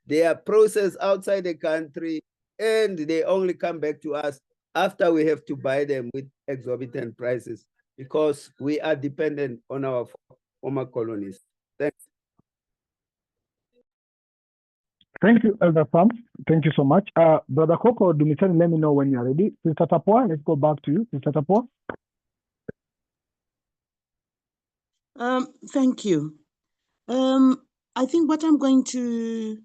they are processed outside the country, and they only come back to us after we have to buy them with exorbitant prices because we are dependent on our former colonies. Thanks. Thank you, Elder Sam. Thank you so much. Brother Coco, Dumisani, let me know when you're ready. Sister Tapua, let's go back to you. Sister Tapua. Thank you. I think what I'm going to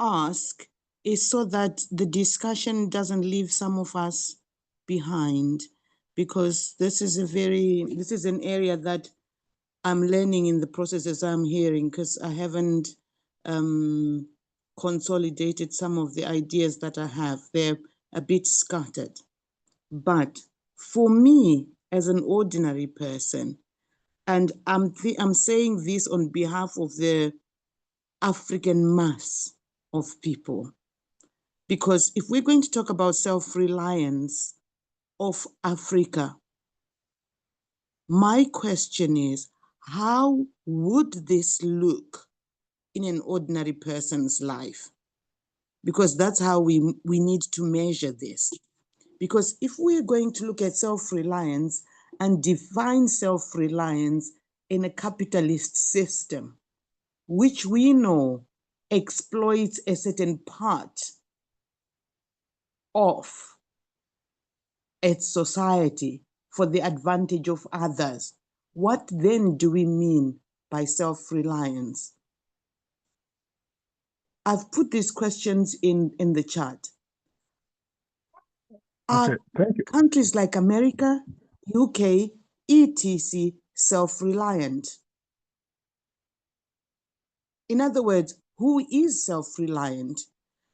ask is so that the discussion doesn't leave some of us behind, because this is an area that I'm learning in the process as I'm hearing, because I haven't consolidated some of the ideas that I have. They're a bit scattered. But for me, as an ordinary person, and I'm saying this on behalf of the African mass of people, because if we're going to talk about self-reliance of Africa, my question is, how would this look in an ordinary person's life? Because that's how we need to measure this. Because if we're going to look at self-reliance and define self-reliance in a capitalist system, which we know exploits a certain part of its society for the advantage of others, what then do we mean by self-reliance? I've put these questions in the chat. Are countries like America, UK, etc. self-reliant? In other words, who is self-reliant?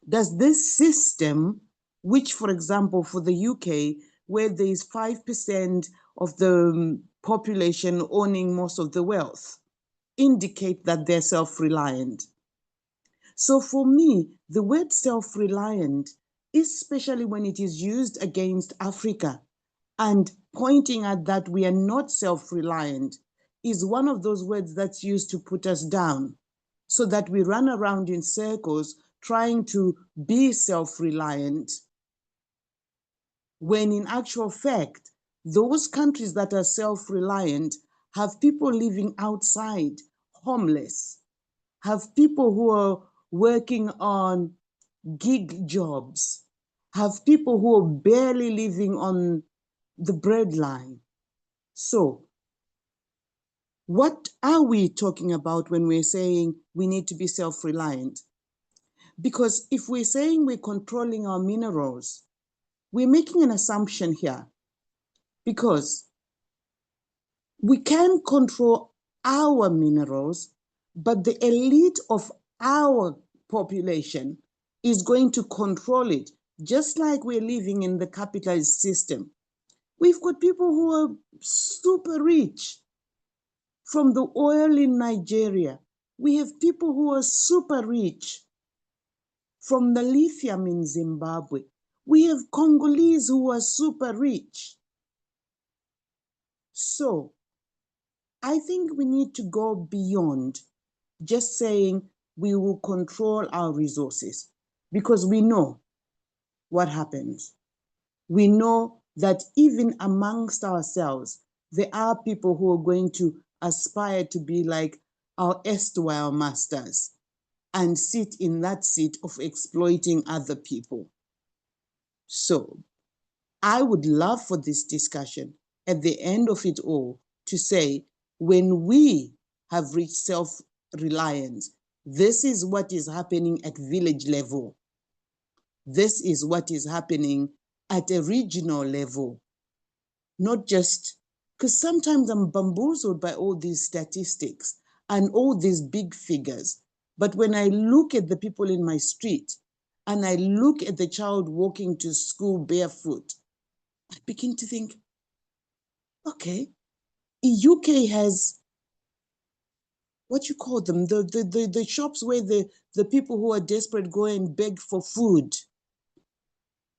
Does this system, which, for example, for the UK, where there is 5% of the population owning most of the wealth, indicate that they're self-reliant? So for me, the word self-reliant, especially when it is used against Africa and pointing at that we are not self-reliant, is one of those words that's used to put us down, so that we run around in circles trying to be self-reliant, when in actual fact, those countries that are self-reliant have people living outside, homeless, have people who are working on gig jobs, have people who are barely living on the breadline. So what are we talking about when we're saying we need to be self-reliant? Because if we're saying we're controlling our minerals, we're making an assumption here, because we can control our minerals, but the elite of our population is going to control it. just like we're living in the capitalist system. We've got people who are super rich from the oil in Nigeria. We have people who are super rich from the lithium in Zimbabwe. We have Congolese who are super rich. So I think we need to go beyond just saying we will control our resources, because we know what happens. We know that even amongst ourselves, there are people who are going to aspire to be like our erstwhile masters and sit in that seat of exploiting other people. So I would love for this discussion at the end of it all to say, when we have reached self-reliance, this is what is happening at village level. This is what is happening at a regional level. Not just, because sometimes I'm bamboozled by all these statistics and all these big figures. But when I look at the people in my street and I look at the child walking to school barefoot, I begin to think, okay, UK has, what you call them, the shops where the people who are desperate go and beg for food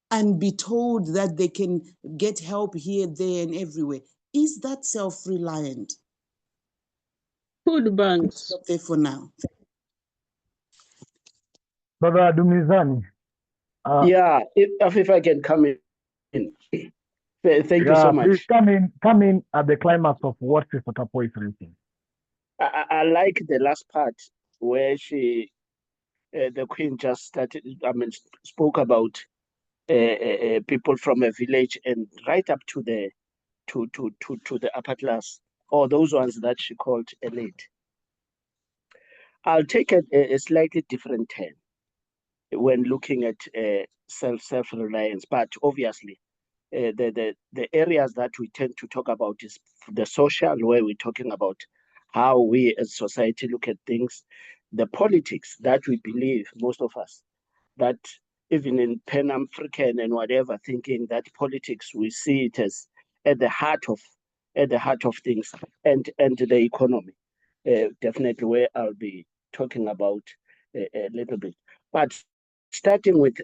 and be told that they can get help here, there, and everywhere. Is that self-reliant? Food banks. Stop there for now. Brother Dumizani. Yeah, if I can come in. Thank you so much. Please come in at the climax of what Sister Tapo is raising. I like the last part where she, the Queen just started, spoke about people from a village and right up to the upper class, or those ones that she called elite. I'll take a slightly different turn when looking at self-reliance, but obviously the areas that we tend to talk about is the social, where we're talking about how we as society look at things, the politics that we believe, most of us, that even in Pan-African and whatever thinking, that politics, we see it as at the heart of things, and the economy, definitely where I'll be talking about a little bit. But starting with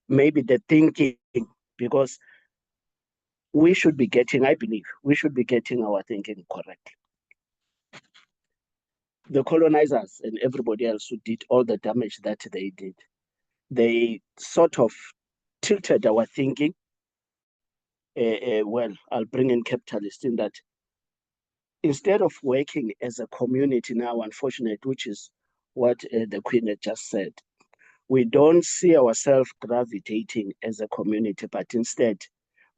maybe the thinking, because we should be getting, I believe, we should be getting our thinking correct. The colonizers and everybody else who did all the damage that they did, they sort of tilted our thinking. Well, I'll bring in capitalists in that instead of working as a community now, unfortunately, which is what the Queen had just said, we don't see ourselves gravitating as a community, but instead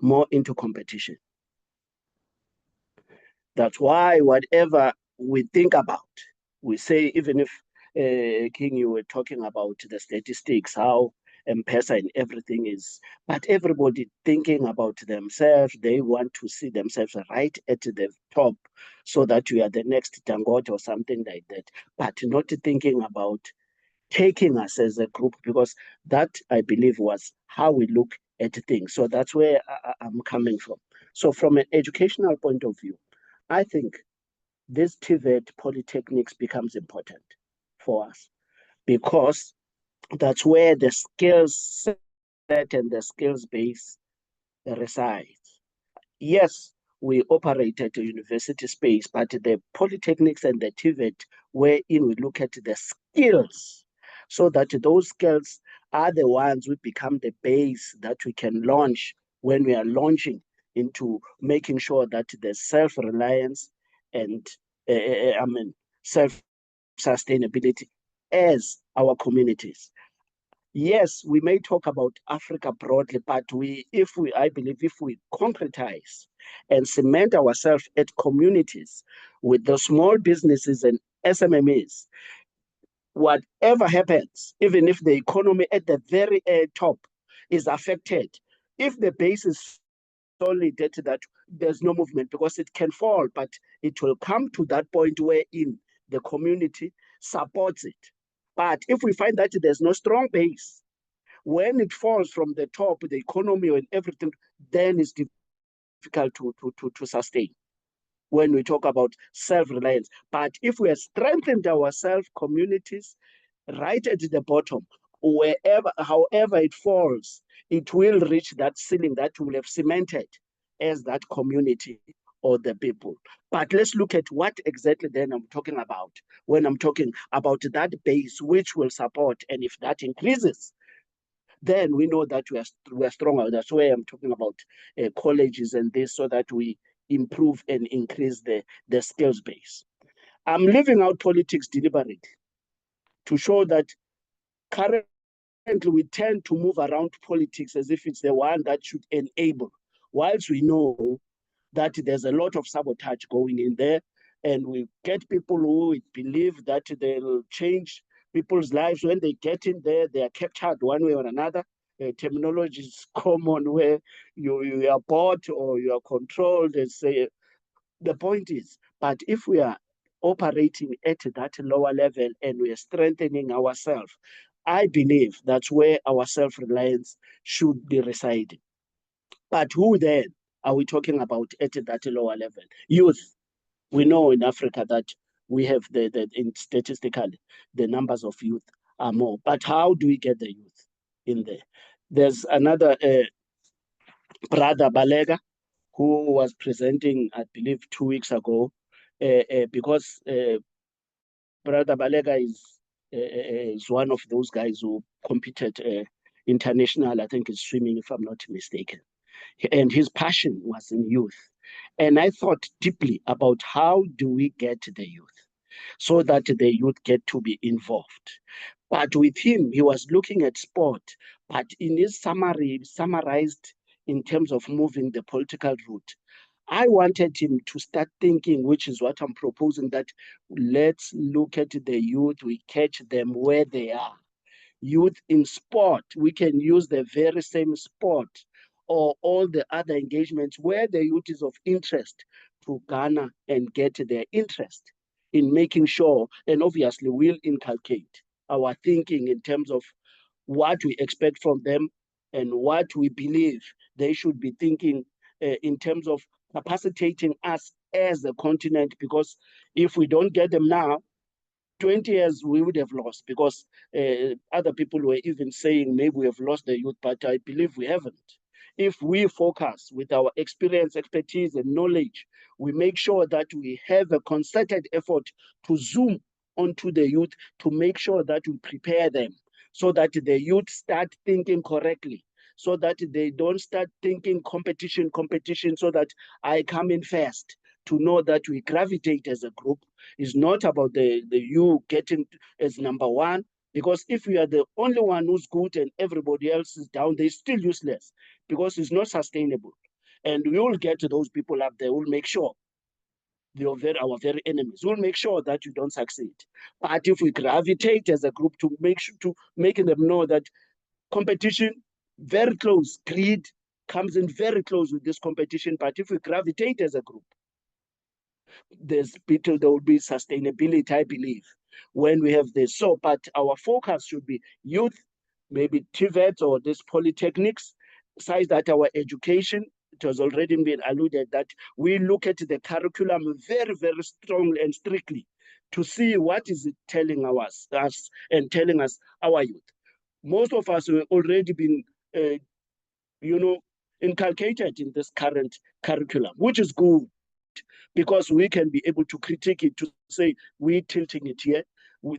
more into competition. That's why whatever we think about, we say, even if, King, you were talking about the statistics, how M-Pesa and everything is, but everybody thinking about themselves, they want to see themselves right at the top so that we are the next Dangote or something like that, but not thinking about taking us as a group, because that, I believe, was how we look at things. So that's where I'm coming from. So from an educational point of view, I think this TVET polytechnics becomes important for us, because that's where the skills set and the skills base resides. Yes, we operate at a university space, but the polytechnics and the TVET, wherein we look at the skills, so that those skills are the ones we become the base that we can launch when we are launching into making sure that the self-reliance and self-sustainability as our communities. Yes, we may talk about Africa broadly, but I believe if we concretize and cement ourselves at communities with the small businesses and SMMEs, whatever happens, even if the economy at the very top is affected, if the base is solid, that there's no movement, because it can fall, but it will come to that point wherein the community supports it. But if we find that there's no strong base, When it falls from the top, the economy and everything, then it's difficult to sustain when we talk about self-reliance. But if we have strengthened our self-communities right at the bottom, however it falls, it will reach that ceiling that will have cemented as that community or the people. But let's look at what exactly then I'm talking about when I'm talking about that base which will support, and if that increases, then we know that we are stronger. That's why I'm talking about colleges and this, so that we improve and increase the skills base. I'm leaving out politics deliberately to show that currently we tend to move around politics as if it's the one that should enable, whilst we know that there's a lot of sabotage going in there, and we get people who believe that they'll change people's lives. When they get in there, they are captured one way or another. Terminology is common where you are bought or you are controlled. And say, the point is, but if we are operating at that lower level and we are strengthening ourselves, I believe that's where our self-reliance should be residing. But who then are we talking about at that lower level? Youth. We know in Africa that we have statistically, the numbers of youth are more. But how do we get the youth in there? There's another brother, Balega, who was presenting, I believe, 2 weeks ago, because Brother Balega is one of those guys who competed international, I think it's swimming, if I'm not mistaken. And his passion was in youth. And I thought deeply about how do we get the youth so that the youth get to be involved. But with him, he was looking at sport, but in his summary, summarized in terms of moving the political route. I wanted him to start thinking, which is what I'm proposing, that let's look at the youth, we catch them where they are. Youth in sport, we can use the very same sport or all the other engagements where the youth is of interest to garner and get their interest in making sure, and obviously we'll inculcate our thinking in terms of what we expect from them and what we believe they should be thinking in terms of capacitating us as a continent, because if we don't get them now, 20 years we would have lost, because other people were even saying maybe we have lost the youth, but I believe we haven't. If we focus with our experience, expertise, and knowledge, we make sure that we have a concerted effort to zoom onto the youth to make sure that we prepare them so that the youth start thinking correctly, so that they don't start thinking competition, so that I come in first. To know that we gravitate as a group is not about the you getting as number one, because if you are the only one who's good and everybody else is down, they're still useless, because it's not sustainable. And we will get to those people up there, we'll make sure our very enemies. We'll make sure that you don't succeed. But if we gravitate as a group to making them know that competition, very close, greed comes in very close with this competition. But if we gravitate as a group, there will be sustainability, I believe, when we have this. So, but our focus should be youth, maybe TVET or this polytechnics, besides that our education. It has already been alluded that we look at the curriculum very, very strongly and strictly to see what is it telling us and telling us our youth. Most of us have already been, inculcated in this current curriculum, which is good, because we can be able to critique it, to say, we're tilting it here.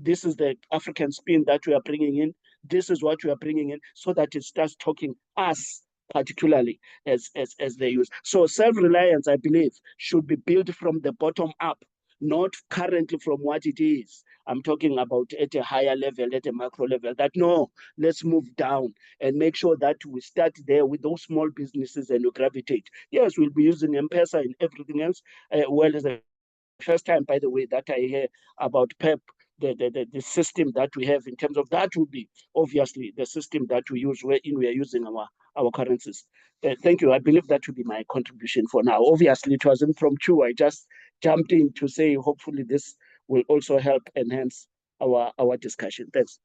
This is the African spin that we are bringing in. This is what we are bringing in, so that it starts talking us particularly as the youth. So self-reliance, I believe, should be built from the bottom up, not currently from what it is. I'm talking about at a higher level, at a macro level, that no, let's move down and make sure that we start there with those small businesses and we gravitate. Yes, we'll be using M-Pesa and everything else. Well, it's the first time, by the way, that I hear about PEP, the system that we have in terms of that would be obviously the system that we use wherein we are using our currencies. Thank you. I believe that would be my contribution for now. Obviously, it wasn't from Chu. I just jumped in to say hopefully this will also help enhance our discussion. Thanks.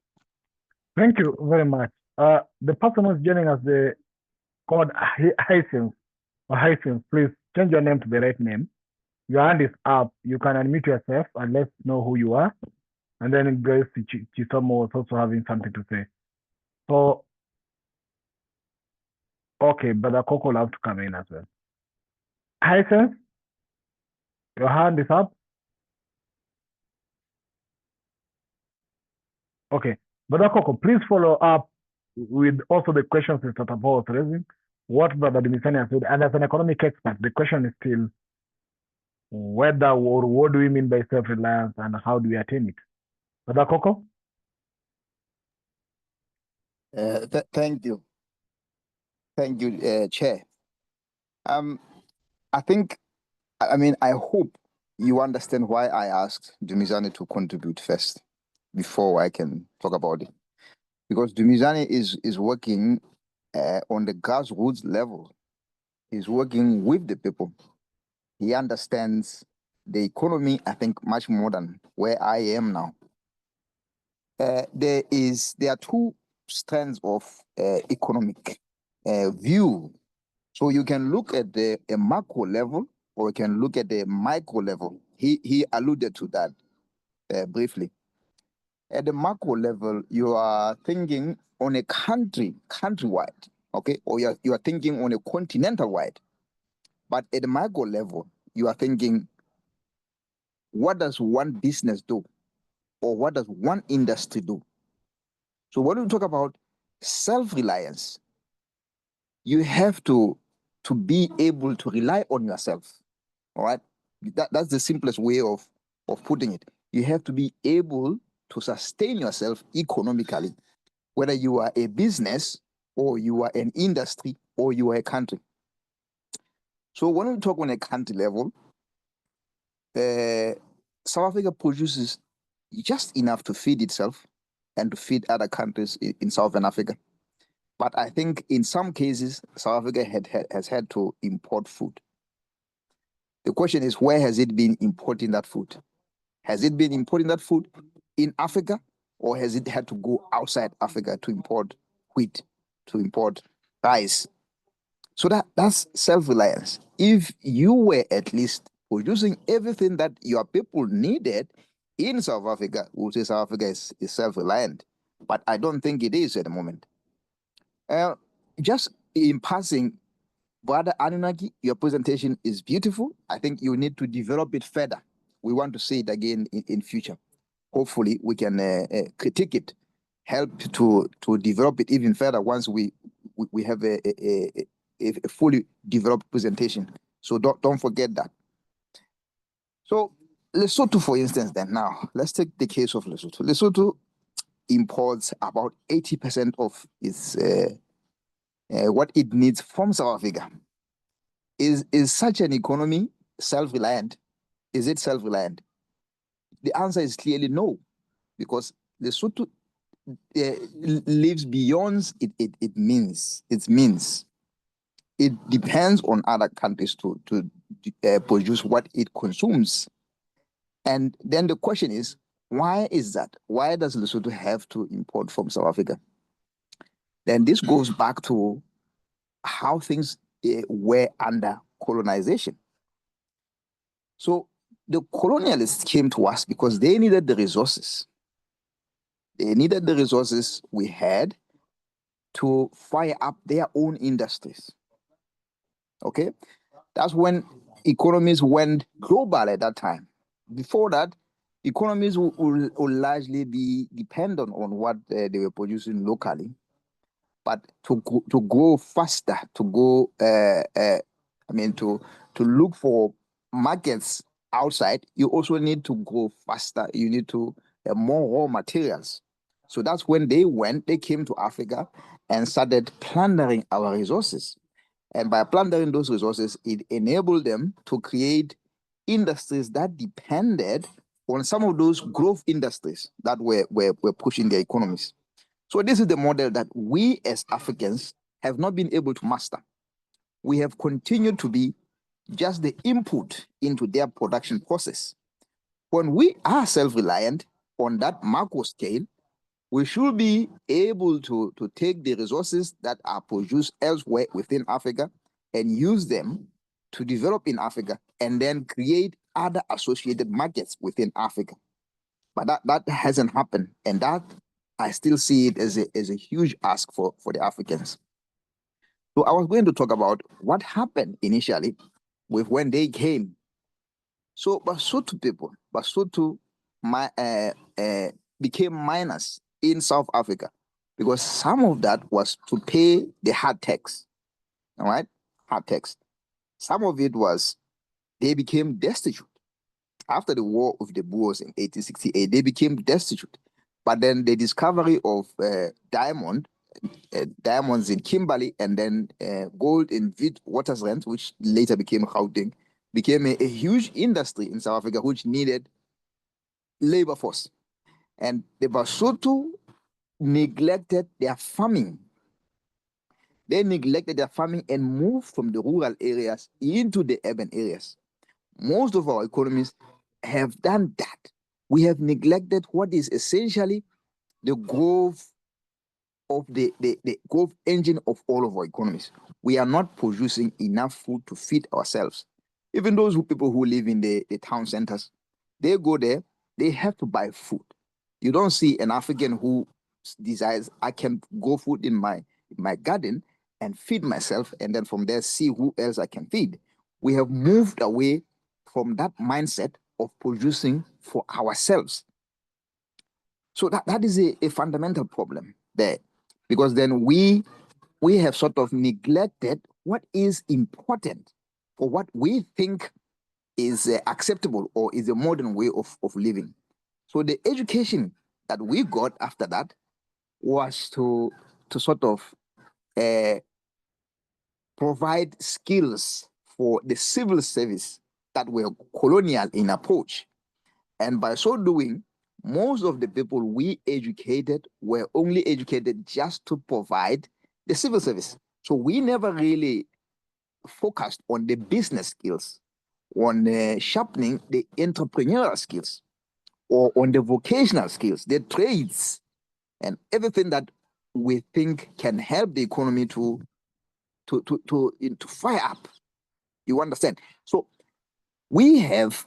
Thank you very much. The person who's joining us, the called Hyacinth or Hyacinth, please change your name to the right name. Your hand is up. You can unmute yourself and let's know who you are. And then Grace Chisomo was also having something to say. So, okay, Brother Coco will have to come in as well. Hyacinth, your hand is up. Okay, Brother Coco, please follow up with also the questions that Tata Paul was raising. What Brother Dimisani has said, and as an economic expert, the question is still whether or what do we mean by self-reliance and how do we attain it? Brother Coco? Thank you. Thank you, Chair. I think, I hope you understand why I asked Dumizani to contribute first before I can talk about it. Because Dumizani is working on the grassroots level. He's working with the people. He understands the economy, I think, much more than where I am now. There are two strands of economic view. So you can look at the macro level or you can look at the micro level. He alluded to that briefly. At the macro level, you are thinking on a countrywide, okay? Or you are thinking on a continental wide. But at the micro level, you are thinking, what does one business do? Or what does one industry do? So when we talk about self-reliance, you have to be able to rely on yourself, all right? That's the simplest way of putting it. You have to be able to sustain yourself economically, whether you are a business or you are an industry or you are a country. So when we talk on a country level, South Africa produces just enough to feed itself and to feed other countries in Southern Africa. But I think in some cases, South Africa has had to import food. The question is, where has it been importing that food? Has it been importing that food in Africa, or has it had to go outside Africa to import wheat, to import rice? So that's self-reliance. If you were at least producing everything that your people needed in South Africa, we would say South Africa is self-reliant. But I don't think it is at the moment. Just in passing, Brother Anunnaki, your presentation is beautiful. I think you need to develop it further. We want to see it again in future. Hopefully, we can critique it, help to develop it even further once we have a fully developed presentation. So don't forget that. So Lesotho, for instance, then now, let's take the case of Lesotho. Lesotho imports about 80% of its what it needs from South Africa. Is such an economy self-reliant? Is it self-reliant? The answer is clearly no, because Lesotho lives beyond its means. It depends on other countries to produce what it consumes. And then the question is, why is that? Why does Lesotho have to import from South Africa? Then this goes back to how things were under colonization. So the colonialists came to us because they needed the resources. They needed the resources we had to fire up their own industries. Okay? That's when economies went global at that time. Before that, economies will largely be dependent on what they were producing locally. But to go faster, to go, to look for markets outside, you also need to go faster. You need to have more raw materials. So that's when they came to Africa and started plundering our resources. And by plundering those resources, it enabled them to create industries that depended on some of those growth industries that were pushing their economies. So this is the model that we as Africans have not been able to master. We have continued to be just the input into their production process. When we are self-reliant on that macro scale, We should be able to take the resources that are produced elsewhere within Africa and use them to develop in Africa and then create other associated markets within Africa. But that hasn't happened. And that I still see it as a huge ask for the Africans. So I was going to talk about what happened initially with when they came. So Basotho people, Basotho became miners in South Africa because some of that was to pay the hard tax. All right, hard tax. Some of it was they became destitute after the war of the Boers in 1868. They became destitute, but then the discovery of diamonds in Kimberley and then gold in Witwatersrand, which later became Gauteng, became a huge industry in South Africa which needed labor force. And the Basotho neglected their farming. They neglected their farming and moved from the rural areas into the urban areas. Most of our economies have done that. We have neglected what is essentially the growth of the growth engine of all of our economies. We are not producing enough food to feed ourselves. Even those people who live in the town centers, they go there, they have to buy food. You don't see an African who desires, I can grow food in my garden and feed myself, and then from there see who else I can feed. We have moved away from that mindset of producing for ourselves. So that is a fundamental problem there, because then we have sort of neglected what is important or what we think is acceptable or is a modern way of living. So the education that we got after that was to sort of provide skills for the civil service that were colonial in approach. And by so doing, most of the people we educated were only educated just to provide the civil service. So we never really focused on the business skills, on sharpening the entrepreneurial skills, or on the vocational skills, the trades, and everything that we think can help the economy to fire up. You understand? So we have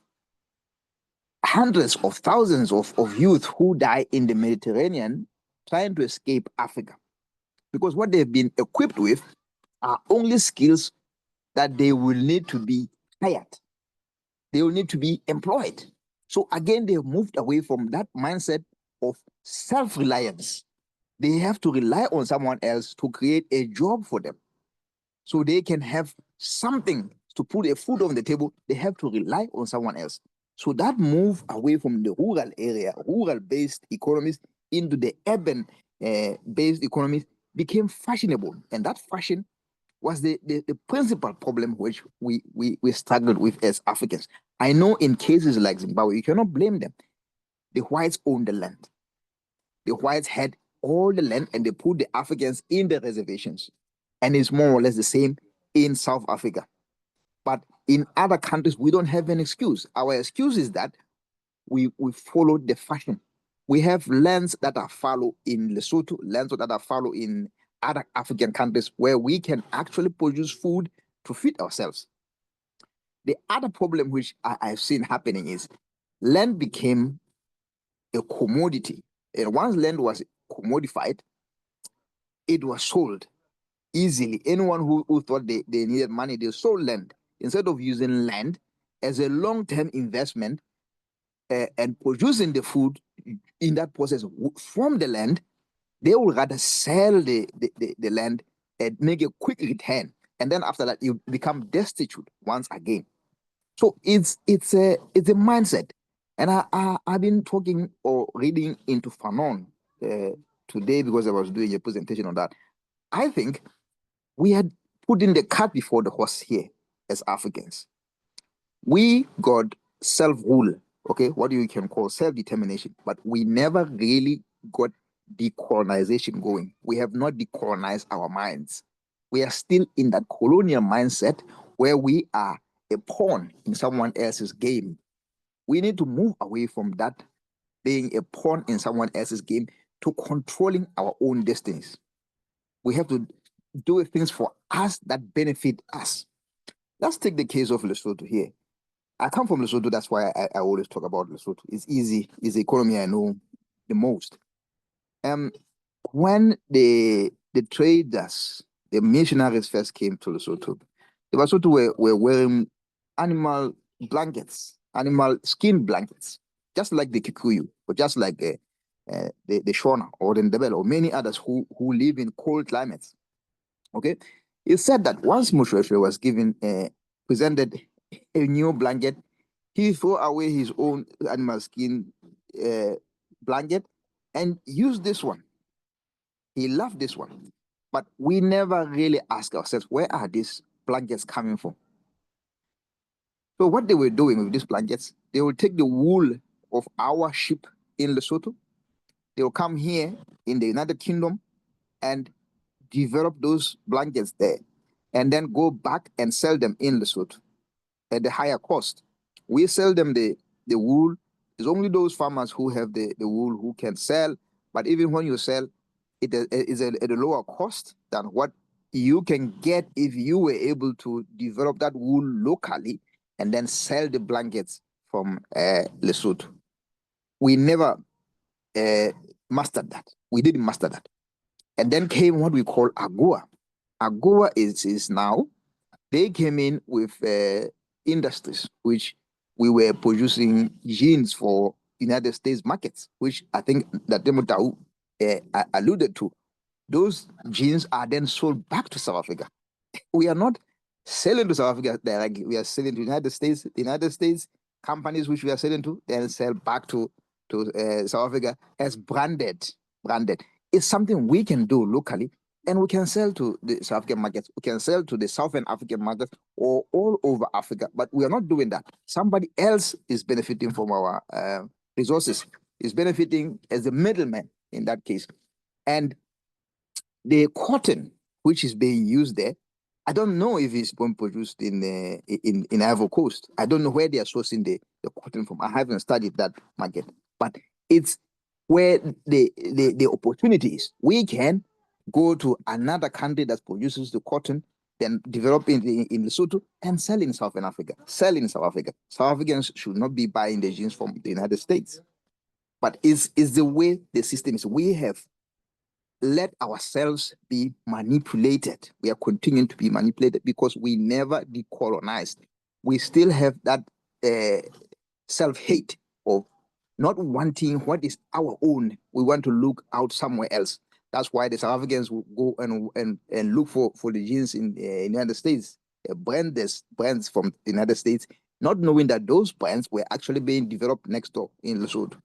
hundreds of thousands of youth who die in the Mediterranean trying to escape Africa, because what they've been equipped with are only skills that they will need to be hired. They will need to be employed. So again, they have moved away from that mindset of self-reliance. They have to rely on someone else to create a job for them. So they can have something to put a food on the table. They have to rely on someone else. So that move away from the rural area, rural-based economies, into the urban-based economies became fashionable. And that fashion was the principal problem which we struggled with as Africans. I know in cases like Zimbabwe, you cannot blame them. The whites owned the land. The whites had all the land and they put the Africans in the reservations. And it's more or less the same in South Africa. But in other countries, we don't have an excuse. Our excuse is that we follow the fashion. We have lands that are fallow in Lesotho, lands that are fallow in other African countries where we can actually produce food to feed ourselves. The other problem which I've seen happening is land became a commodity. And once land was commodified, it was sold easily. Anyone who thought they needed money, they sold land. Instead of using land as a long-term investment and producing the food in that process from the land, they would rather sell the land and make a quick return. And then after that, you become destitute once again. So it's a mindset. And I've been talking or reading into Fanon today because I was doing a presentation on that. I think we had put in the cart before the horse here as Africans. We got self-rule, okay, what you can call self-determination, but we never really got decolonization going. We have not decolonized our minds. We are still in that colonial mindset where we are a pawn in someone else's game. We need to move away from that, being a pawn in someone else's game, to controlling our own destinies. We have to do things for us that benefit us. Let's take the case of Lesotho here. I come from Lesotho, that's why I always talk about Lesotho. It's easy, it's the economy I know the most. When the traders, the missionaries first came to Lesotho, the Lesotho were wearing animal blankets, animal skin blankets, just like the Kikuyu, or just like the Shona or the Ndebele or many others who live in cold climates. Okay, it said that once Mushweshwe was presented a new blanket, he threw away his own animal skin blanket and used this one. He loved this one. But we never really ask ourselves, where are these blankets coming from? So what they were doing with these blankets, they will take the wool of our sheep in Lesotho. They will come here in the United Kingdom and develop those blankets there, and then go back and sell them in Lesotho at the higher cost. We sell them the wool. It's only those farmers who have the wool who can sell. But even when you sell, it is at a lower cost than what you can get if you were able to develop that wool locally and then sell the blankets from Lesotho. We never mastered that. We didn't master that. And then came what we call AGOA. AGOA is now, they came in with industries, which we were producing jeans for United States markets, which I think that Demotau alluded to. Those jeans are then sold back to South Africa. We are not selling to South Africa directly. We are selling to United States. United States companies which we are selling to, then sell back to South Africa as branded. It's something we can do locally, and we can sell to the South African markets. We can sell to the Southern African markets or all over Africa, but we are not doing that. Somebody else is benefiting from our resources, is benefiting as a middleman in that case. And the cotton, which is being used there, I don't know if it's being produced in Ivory Coast. I don't know where they are sourcing the cotton from. I haven't studied that market, but it's where the opportunity is. We can go to another country that produces the cotton, then develop it in Lesotho and sell in Southern Africa, sell in South Africa. South Africans should not be buying the jeans from the United States. But it's the way the system is. We have let ourselves be manipulated. We are continuing to be manipulated because we never decolonized. We still have that self-hate of not wanting what is our own. We want to look out somewhere else. That's why the South Africans will go and look for the jeans in the United States, brands from the United States, not knowing that those brands were actually being developed next door in Lesotho.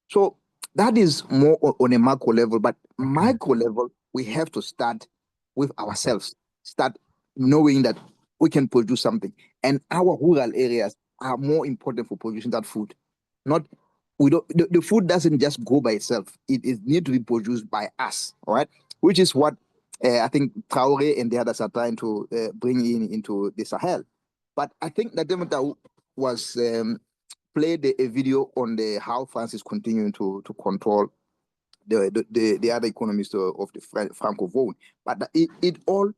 So that is more on a macro level, but micro level, we have to start with ourselves, start knowing that we can produce something. And our rural areas are more important for producing that food. The food doesn't just go by itself. It needs to be produced by us, all right? Which is what I think Traore and the others are trying to bring into the Sahel. But I think that Demota was played a video on how France is continuing to control the other economies of the Francophone. But it all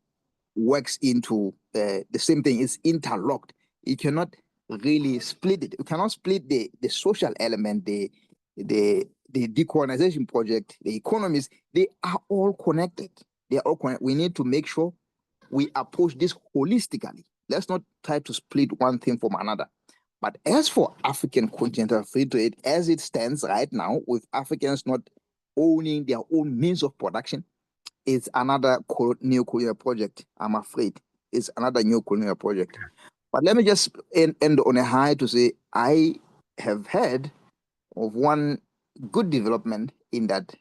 works into the same thing. It's interlocked. You cannot really split it. You cannot split the social element, the decolonization project, the economies. They are all connected. They are all connected. We need to make sure we approach this holistically. Let's not try to split one thing from another. But as for African continental free trade, as it stands right now, with Africans not owning their own means of production, it's another neo-colonial project, I'm afraid. It's another neo-colonial project. But let me just end on a high to say I have heard of one good development in that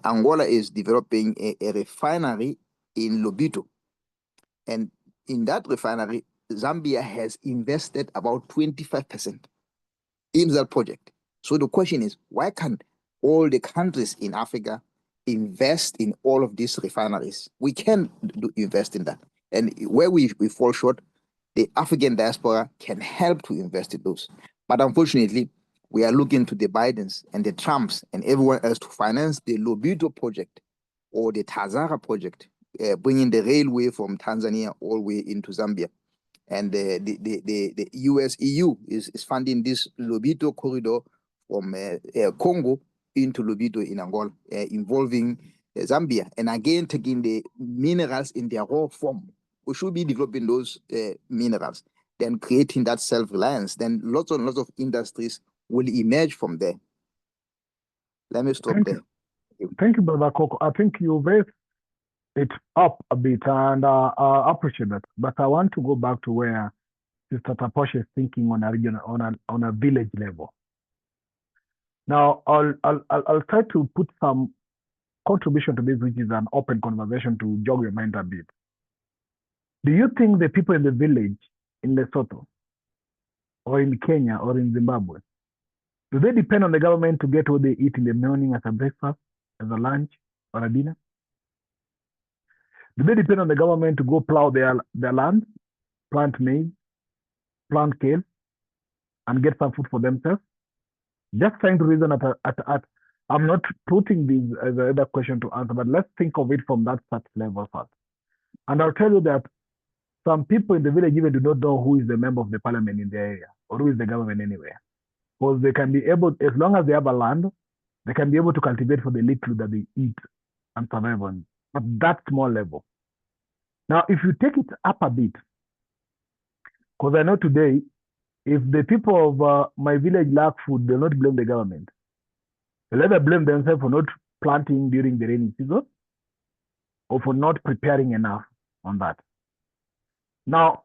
Angola is developing a refinery in Lobito. And in that refinery, Zambia has invested about 25% in that project. So the question is, why can't all the countries in Africa invest in all of these refineries? We can invest in that. And where we fall short, the African diaspora can help to invest in those. But unfortunately, we are looking to the Bidens and the Trumps and everyone else to finance the Lobito project or the Tazara project, bringing the railway from Tanzania all the way into Zambia. And the US EU is funding this Lobito corridor from Congo into Lobito in Angola, involving Zambia. And again, taking the minerals in their raw form. We should be developing those minerals, then creating that self-reliance. Then lots and lots of industries will emerge from there. Let me stop there. Thank you, Brother Coco. I think you raised it up a bit, and I appreciate that. But I want to go back to where Sister Taposha is thinking on a region, on a village level. Now, I'll try to put some contribution to this, which is an open conversation to jog your mind a bit. Do you think the people in the village in Lesotho, or in Kenya, or in Zimbabwe, do they depend on the government to get what they eat in the morning as a breakfast, as a lunch, or a dinner? Do they depend on the government to go plow their land, plant maize, plant kale, and get some food for themselves? Just trying to reason at I'm not putting this as another question to answer, but let's think of it from that such level first. And I'll tell you that some people in the village even do not know who is the member of the parliament in their area, or who is the government anywhere. Because they can be able, as long as they have a land, they can be able to cultivate for the little that they eat and survive on, at that small level. Now, if you take it up a bit, because I know today, if the people of my village lack food, they'll not blame the government. They'll either blame themselves for not planting during the rainy season, or for not preparing enough on that. Now,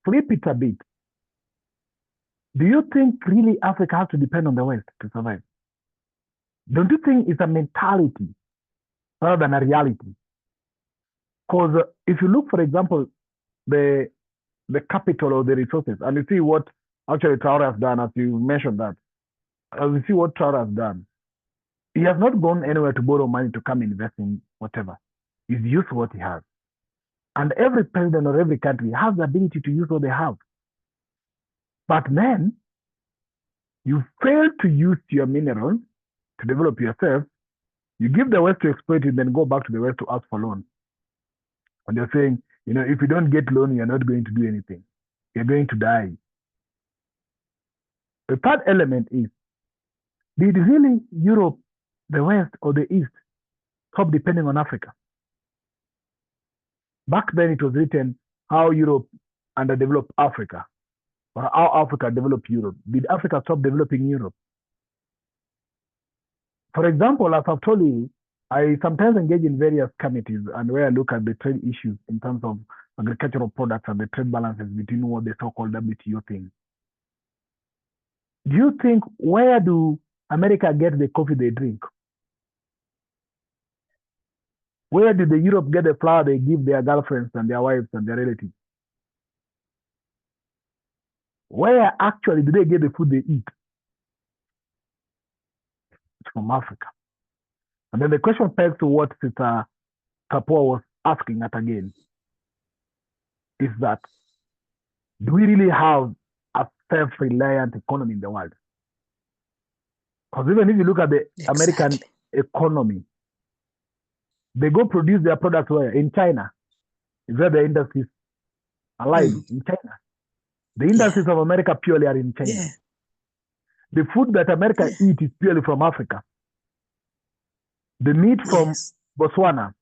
flip it a bit. Do you think really Africa has to depend on the West to survive? Don't you think it's a mentality rather than a reality? Because if you look, for example, the capital or the resources, and you see what actually Traore has done, as you mentioned that, as you see what Traore has done, he has not gone anywhere to borrow money to come invest in whatever. He's used what he has. And every president or every country has the ability to use what they have. But then, you fail to use your minerals to develop yourself. You give the West to exploit it, then go back to the West to ask for loan. And they're saying, you know, if you don't get loan, you're not going to do anything. You're going to die. The third element is, did really Europe, the West, or the East stop depending on Africa? Back then it was written how Europe underdeveloped Africa, or how Africa developed Europe. Did Africa stop developing Europe? For example, as I've told you, I sometimes engage in various committees and where I look at the trade issues in terms of agricultural products and the trade balances between what the so-called WTO thing. Do you think, where do America get the coffee they drink? Where did the Europe get the flour they give their girlfriends and their wives and their relatives? Where actually do they get the food they eat? It's from Africa. And then the question pegs to what Sister Kapua was asking at again, is that, do we really have a self-reliant economy in the world? Because even if you look at the American economy, they go produce their products where? In China. Is where the industries are lying, in China. The industries of America purely are in China. The food that America eats is purely from Africa. The meat from Botswana,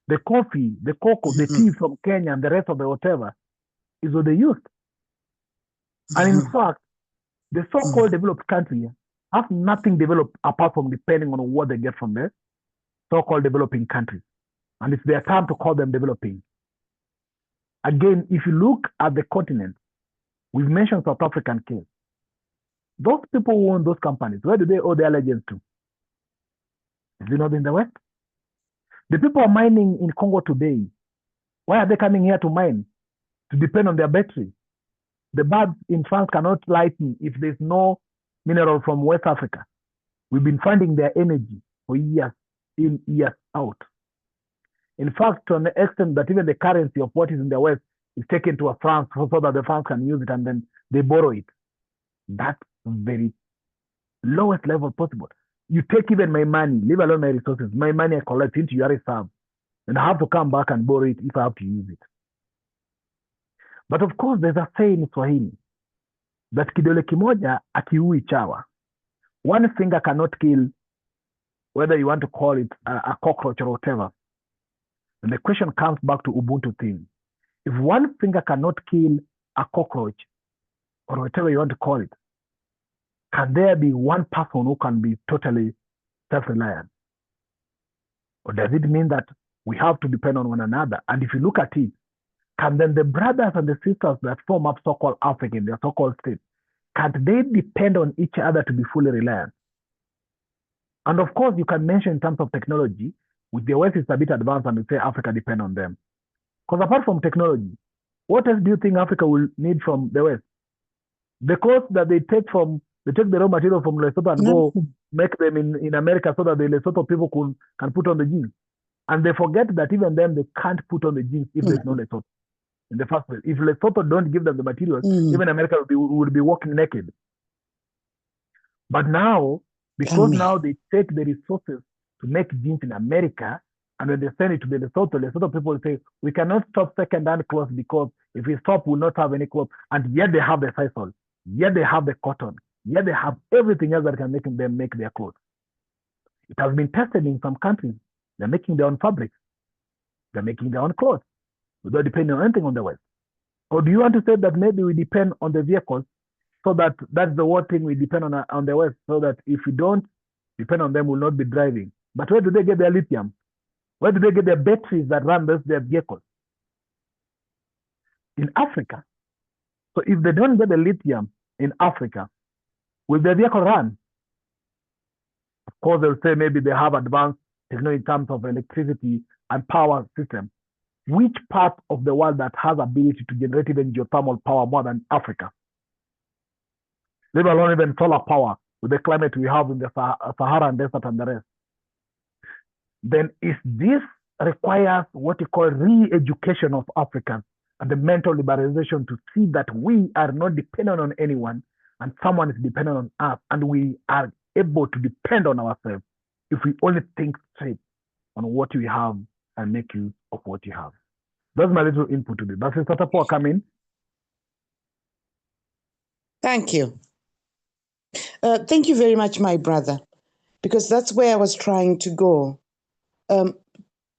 the coffee, the cocoa, the tea from Kenya, and the rest of the whatever is what they used. And in fact, the so-called developed countries have nothing developed apart from depending on what they get from the so-called developing countries. And it's their time to call them developing. Again, if you look at the continent, we've mentioned South African case. Those people who own those companies, where do they owe their allegiance to? Is it not in the West? The people are mining in Congo today. Why are they coming here to mine? To depend on their battery. The birds in France cannot lighten if there's no mineral from West Africa. We've been finding their energy for years in, years out. In fact, to an extent that even the currency of what is in the West is taken to a France so that the France can use it and then they borrow it. That very lowest level possible. You take even my money, leave alone my resources, my money I collect into your reserve, and I have to come back and borrow it if I have to use it. But of course, there's a saying in Swahili that kidole kimoja akiui chawa. One finger cannot kill, whether you want to call it a cockroach or whatever. And the question comes back to Ubuntu thing. If one finger cannot kill a cockroach or whatever you want to call it, can there be one person who can be totally self-reliant? Or does it mean that we have to depend on one another? And if you look at it, can then the brothers and the sisters that form up so-called Africa in their so-called states, can't they depend on each other to be fully reliant? And of course, you can mention in terms of technology, with the West is a bit advanced and we say Africa depend on them. Because apart from technology, what else do you think Africa will need from the West? The clothes that they take the raw material from Lesotho and go make them in America so that the Lesotho people can put on the jeans. And they forget that even them, they can't put on the jeans if there's no Lesotho in the first place. If Lesotho don't give them the materials, even America would be walking naked. But now, because now they take the resources to make jeans in America, and when they send it to the Lesotho people say, we cannot stop second-hand clothes because if we stop, we'll not have any clothes. And yet they have the sisal, yet they have the cotton, yet they have everything else that can make them make their clothes. It has been tested in some countries. They're making their own fabrics. They're making their own clothes without depending on anything on the West. Or do you want to say that maybe we depend on the vehicles so that that's the one thing we depend on the West, so that if we don't depend on them, we'll not be driving. But where do they get their lithium? Where do they get their batteries that run their vehicles? In Africa. So if they don't get the lithium in Africa, will their vehicle run? Of course, they'll say maybe they have advanced technology in terms of electricity and power system. Which part of the world that has ability to generate even geothermal power more than Africa? Let alone even solar power with the climate we have in the Saharan desert and the rest. Then is this requires what you call re-education of Africans and the mental liberalization to see that we are not dependent on anyone and someone is dependent on us, and we are able to depend on ourselves if we only think straight on what we have and make use of what you have. That's my little input to this. Does Mr. Tapua come in? Thank you. Thank you very much, my brother, because that's where I was trying to go.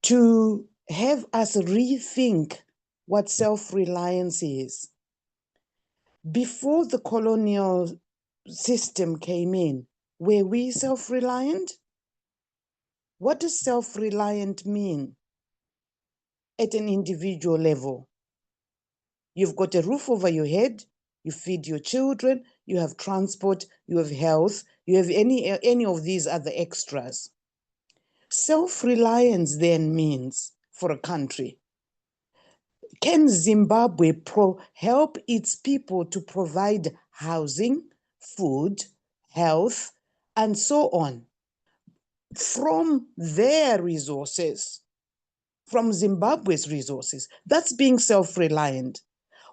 To have us rethink what self-reliance is. Before the colonial system came in, were we self-reliant? What does self-reliant mean at an individual level? You've got a roof over your head, you feed your children, you have transport, you have health, you have any of these other extras. Self-reliance then means, for a country, can Zimbabwe help its people to provide housing, food, health, and so on from their resources, from Zimbabwe's resources? That's being self-reliant.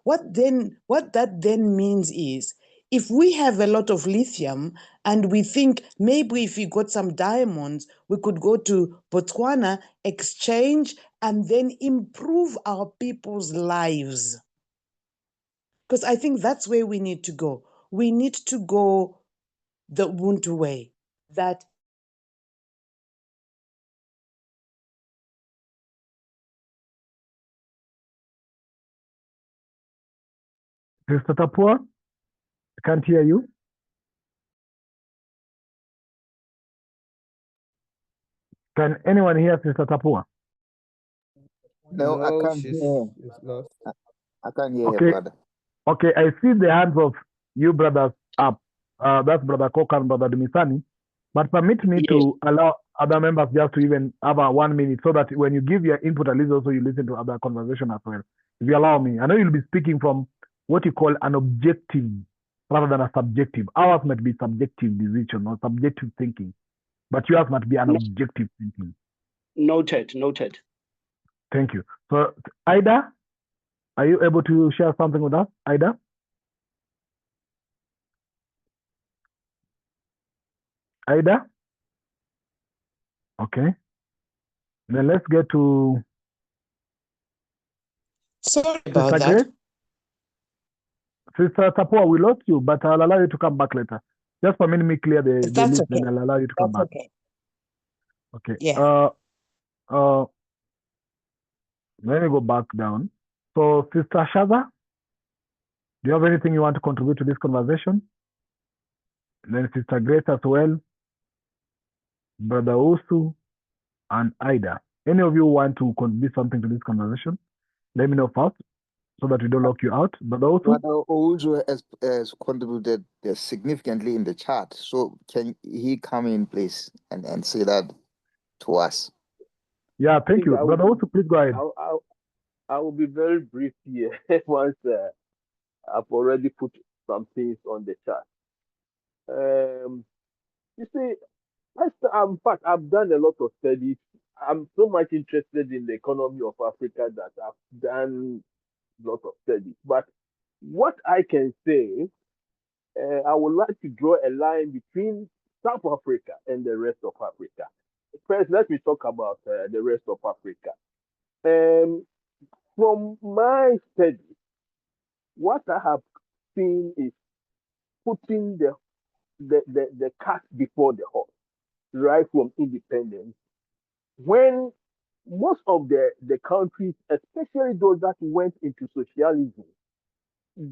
What that then means is, if we have a lot of lithium and we think maybe if we got some diamonds, we could go to Botswana, exchange, and then improve our people's lives. Because I think that's where we need to go. We need to go the Ubuntu way, that Mr. Tapua, I can't hear you. Can anyone hear Mr. Tapua? No, I can't hear. I can't hear Okay. you, brother. Okay, I see the hands of you brothers up. That's Brother Koka and Brother Dumisani. But permit me to allow other members just to even have a 1 minute so that when you give your input, at least also you listen to other conversation as well. If you allow me, I know you'll be speaking from what you call an objective rather than a subjective. Ours might be subjective decision or subjective thinking, but yours might be an objective thinking. Noted. Thank you. So, Ida, are you able to share something with us, Ida? Ida? Okay. Then let's get to Sorry about Sister that. Grace. Sister Tapua, we lost you, but I'll allow you to come back later. Just for me clear the That's list, okay. then I'll allow you to come That's back. okay. Okay. Yeah. Let me go back down. So, Sister Shaza, do you have anything you want to contribute to this conversation? And then Sister Grace as well, Brother Osu, and Ida. Any of you want to contribute something to this conversation? Let me know first so that we don't lock you out. Brother Osu? Brother Ojo has contributed significantly in the chat. So can he come in, please, and say that to us? Yeah, thank you. I Brother will, Osu, please go ahead. I will be very brief here once I've already put some things on the chat. You see, in fact, I've done a lot of studies. I'm so much interested in the economy of Africa that I've done a lot of studies. But what I can say, I would like to draw a line between South Africa and the rest of Africa. First, let me talk about the rest of Africa. From my studies, what I have seen is putting the cart before the horse, right from independence. When most of the countries, especially those that went into socialism,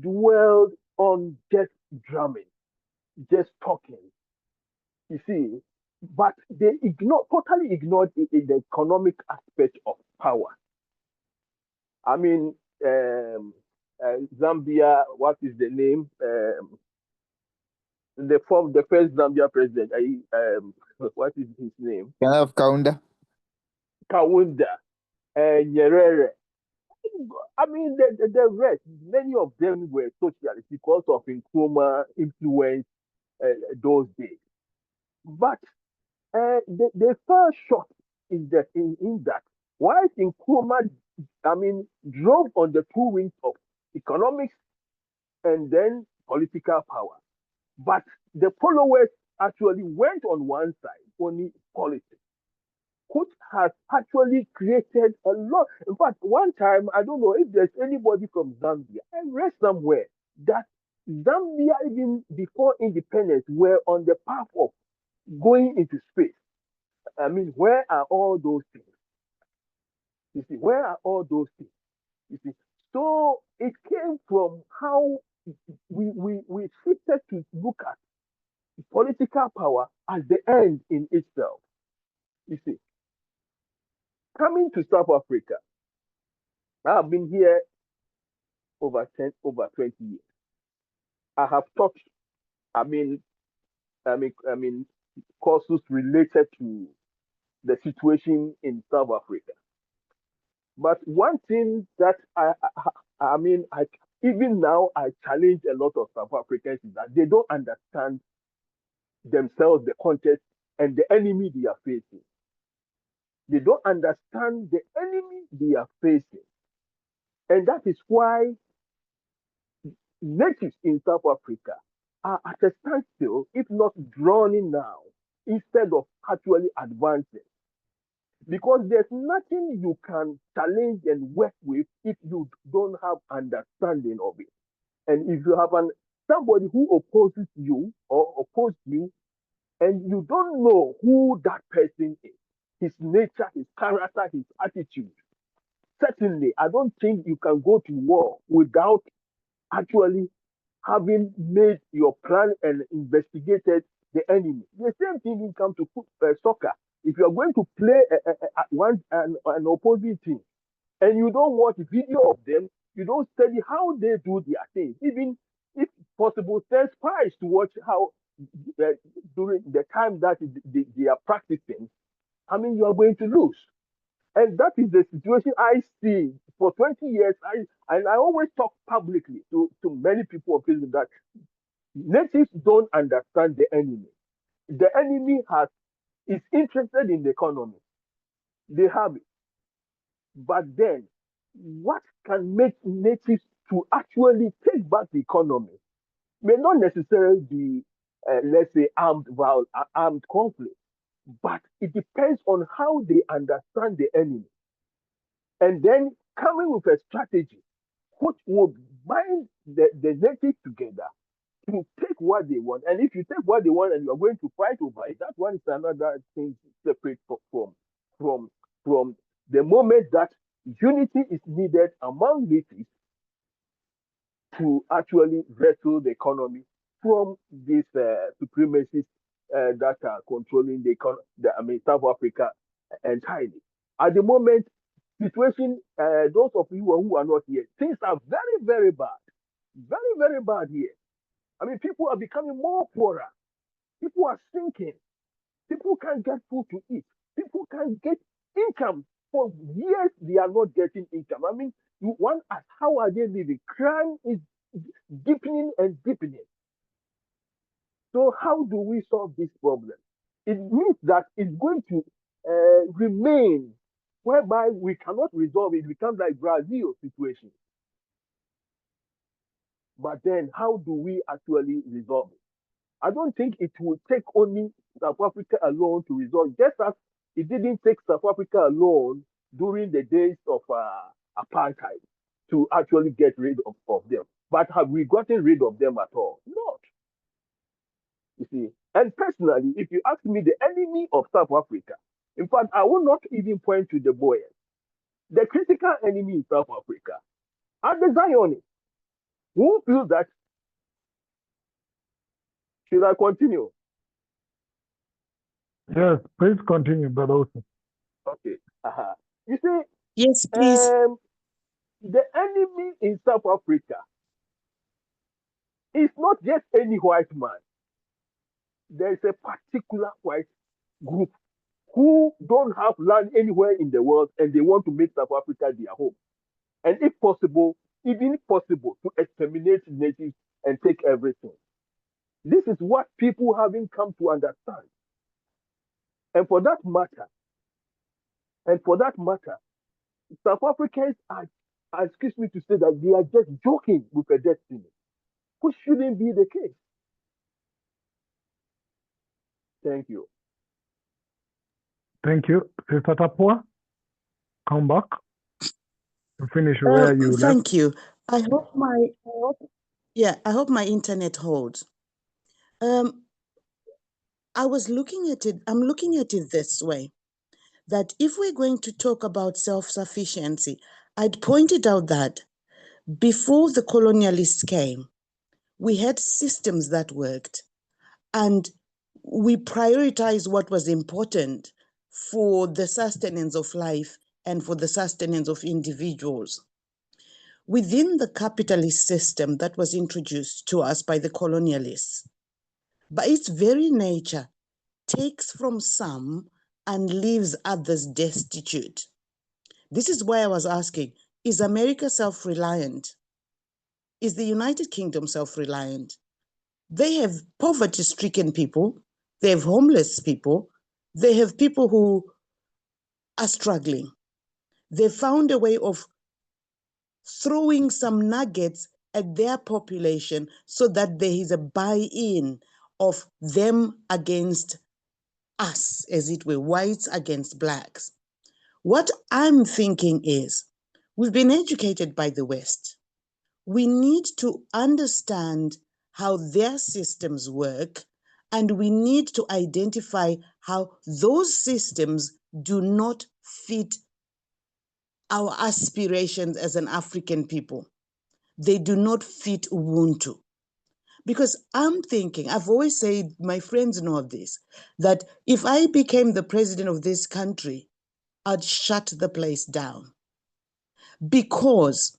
dwelled on just drumming, just talking, you see, but they totally ignored the economic aspect of power. I mean, Zambia, what is the name? The first Zambia president, what is his name? Can I have Kaunda? Kaunda, Nyerere. I mean, the rest, many of them were socialists because of Nkrumah influence those days. But they fell short in that. While Nkrumah, I mean, drove on the two wings of economics and then political power. But the followers actually went on one side, only politics, which has actually created a lot. In fact, one time, I don't know if there's anybody from Zambia, I read somewhere that Zambia, even before independence, were on the path of going into space. I mean, where are all those things? You see, where are all those things? You see, so it came from how we shifted to look at political power as the end in itself. You see, coming to South Africa, I've been here over 20 years. I have taught, I mean, courses related to the situation in South Africa. But one thing that even now I challenge a lot of South Africans is that they don't understand themselves, the context, and the enemy they are facing. They don't understand the enemy they are facing. And that is why natives in South Africa are at a standstill, if not drowning now, instead of actually advancing. Because there's nothing you can challenge and work with if you don't have understanding of it. And if you have somebody who opposes you or opposes you, and you don't know who that person is, his nature, his character, his attitude, certainly I don't think you can go to war without actually having made your plan and investigated the enemy. The same thing will come to soccer. If you are going to play an opposing team and you don't watch video of them, you don't study how they do their things, even if possible, send spies to watch how during the time that they are practicing, I mean, you are going to lose. And that is the situation I see for 20 years. I always talk publicly to many people of Israel that natives don't understand the enemy. The enemy is interested in the economy. They have it. But then, what can make natives to actually take back the economy may not necessarily be let's say, armed conflict. But it depends on how they understand the enemy, and then coming with a strategy which will bind the natives together to take what they want. And if you take what they want and you are going to fight over it, that one is another thing separate from from the moment that unity is needed among nations to actually wrestle the economy from these supremacists that are controlling South Africa entirely. At the moment, situation, those of you who are not here, things are very, very bad. Very, very bad here. I mean, people are becoming more poorer. People are sinking. People can't get food to eat. People can't get income. For years, they are not getting income. I mean, one asks, how are they living? Crime is deepening and deepening. So how do we solve this problem? It means that it's going to remain, whereby we cannot resolve it. It becomes like Brazil situation. But then how do we actually resolve it? I don't think it will take only South Africa alone to resolve, just as it didn't take South Africa alone during the days of apartheid to actually get rid of them. But have we gotten rid of them at all? Not. You see, and personally, if you ask me the enemy of South Africa, in fact, I will not even point to the Boers. The critical enemy in South Africa are the Zionists who feel that. Should I continue? Yes, please continue, Brother Wilson. Okay. You see, Yes, please. the enemy in South Africa is not just any white man. There is a particular white group who don't have land anywhere in the world and they want to make South Africa their home. And if possible, even possible, to exterminate natives and take everything. This is what people haven't come to understand. And for that matter, South Africans are, excuse me to say that, they are just joking with a destiny, which shouldn't be the case. Thank you. Thank you. Sister Tapua, come back to finish where you left. Thank you. I hope my internet holds. I was looking at it, I'm looking at it this way, that if we're going to talk about self-sufficiency, I'd pointed out that before the colonialists came, we had systems that worked, and we prioritized what was important for the sustenance of life and for the sustenance of individuals. Within the capitalist system that was introduced to us by the colonialists, by its very nature, takes from some and leaves others destitute. This is why I was asking, is America self-reliant? Is the United Kingdom self-reliant? They have poverty-stricken people, they have homeless people, they have people who are struggling. They found a way of throwing some nuggets at their population so that there is a buy-in of them against us, as it were, whites against blacks. What I'm thinking is, we've been educated by the West. We need to understand how their systems work, and we need to identify how those systems do not fit our aspirations as an African people. They do not fit Ubuntu. Because I'm thinking, I've always said, my friends know of this, that if I became the president of this country, I'd shut the place down. Because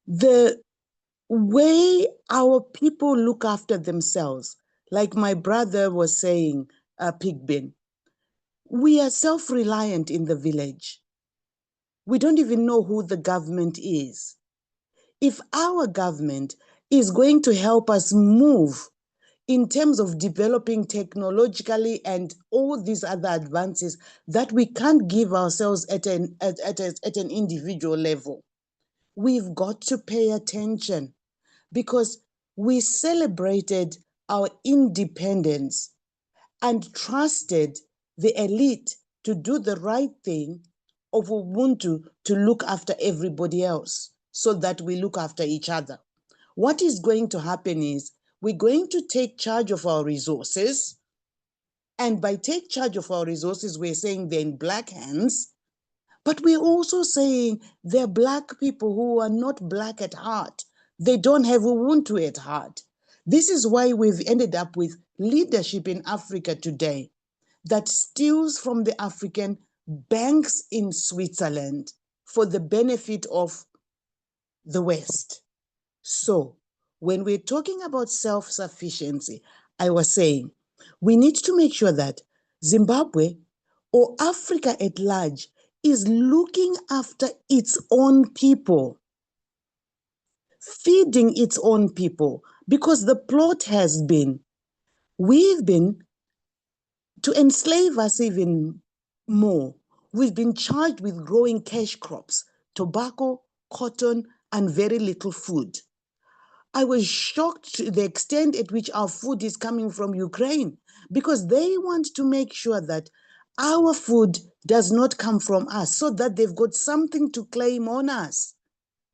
the way our people look after themselves, like my brother was saying, Pigbin, we are self-reliant in the village. We don't even know who the government is. If our government is going to help us move in terms of developing technologically and all these other advances that we can't give ourselves at an individual level, we've got to pay attention, because we celebrated our independence and trusted the elite to do the right thing of Ubuntu to look after everybody else so that we look after each other. What is going to happen is we're going to take charge of our resources. And by take charge of our resources, we're saying they're in black hands. But we're also saying they're Black people who are not Black at heart. They don't have Ubuntu at heart. This is why we've ended up with leadership in Africa today that steals from the African banks in Switzerland for the benefit of the West. So when we're talking about self-sufficiency, I was saying we need to make sure that Zimbabwe or Africa at large is looking after its own people, feeding its own people, because the plot has been, we've been, to enslave us even more, we've been charged with growing cash crops, tobacco, cotton, and very little food. I was shocked to the extent at which our food is coming from Ukraine, because they want to make sure that our food does not come from us, so that they've got something to claim on us,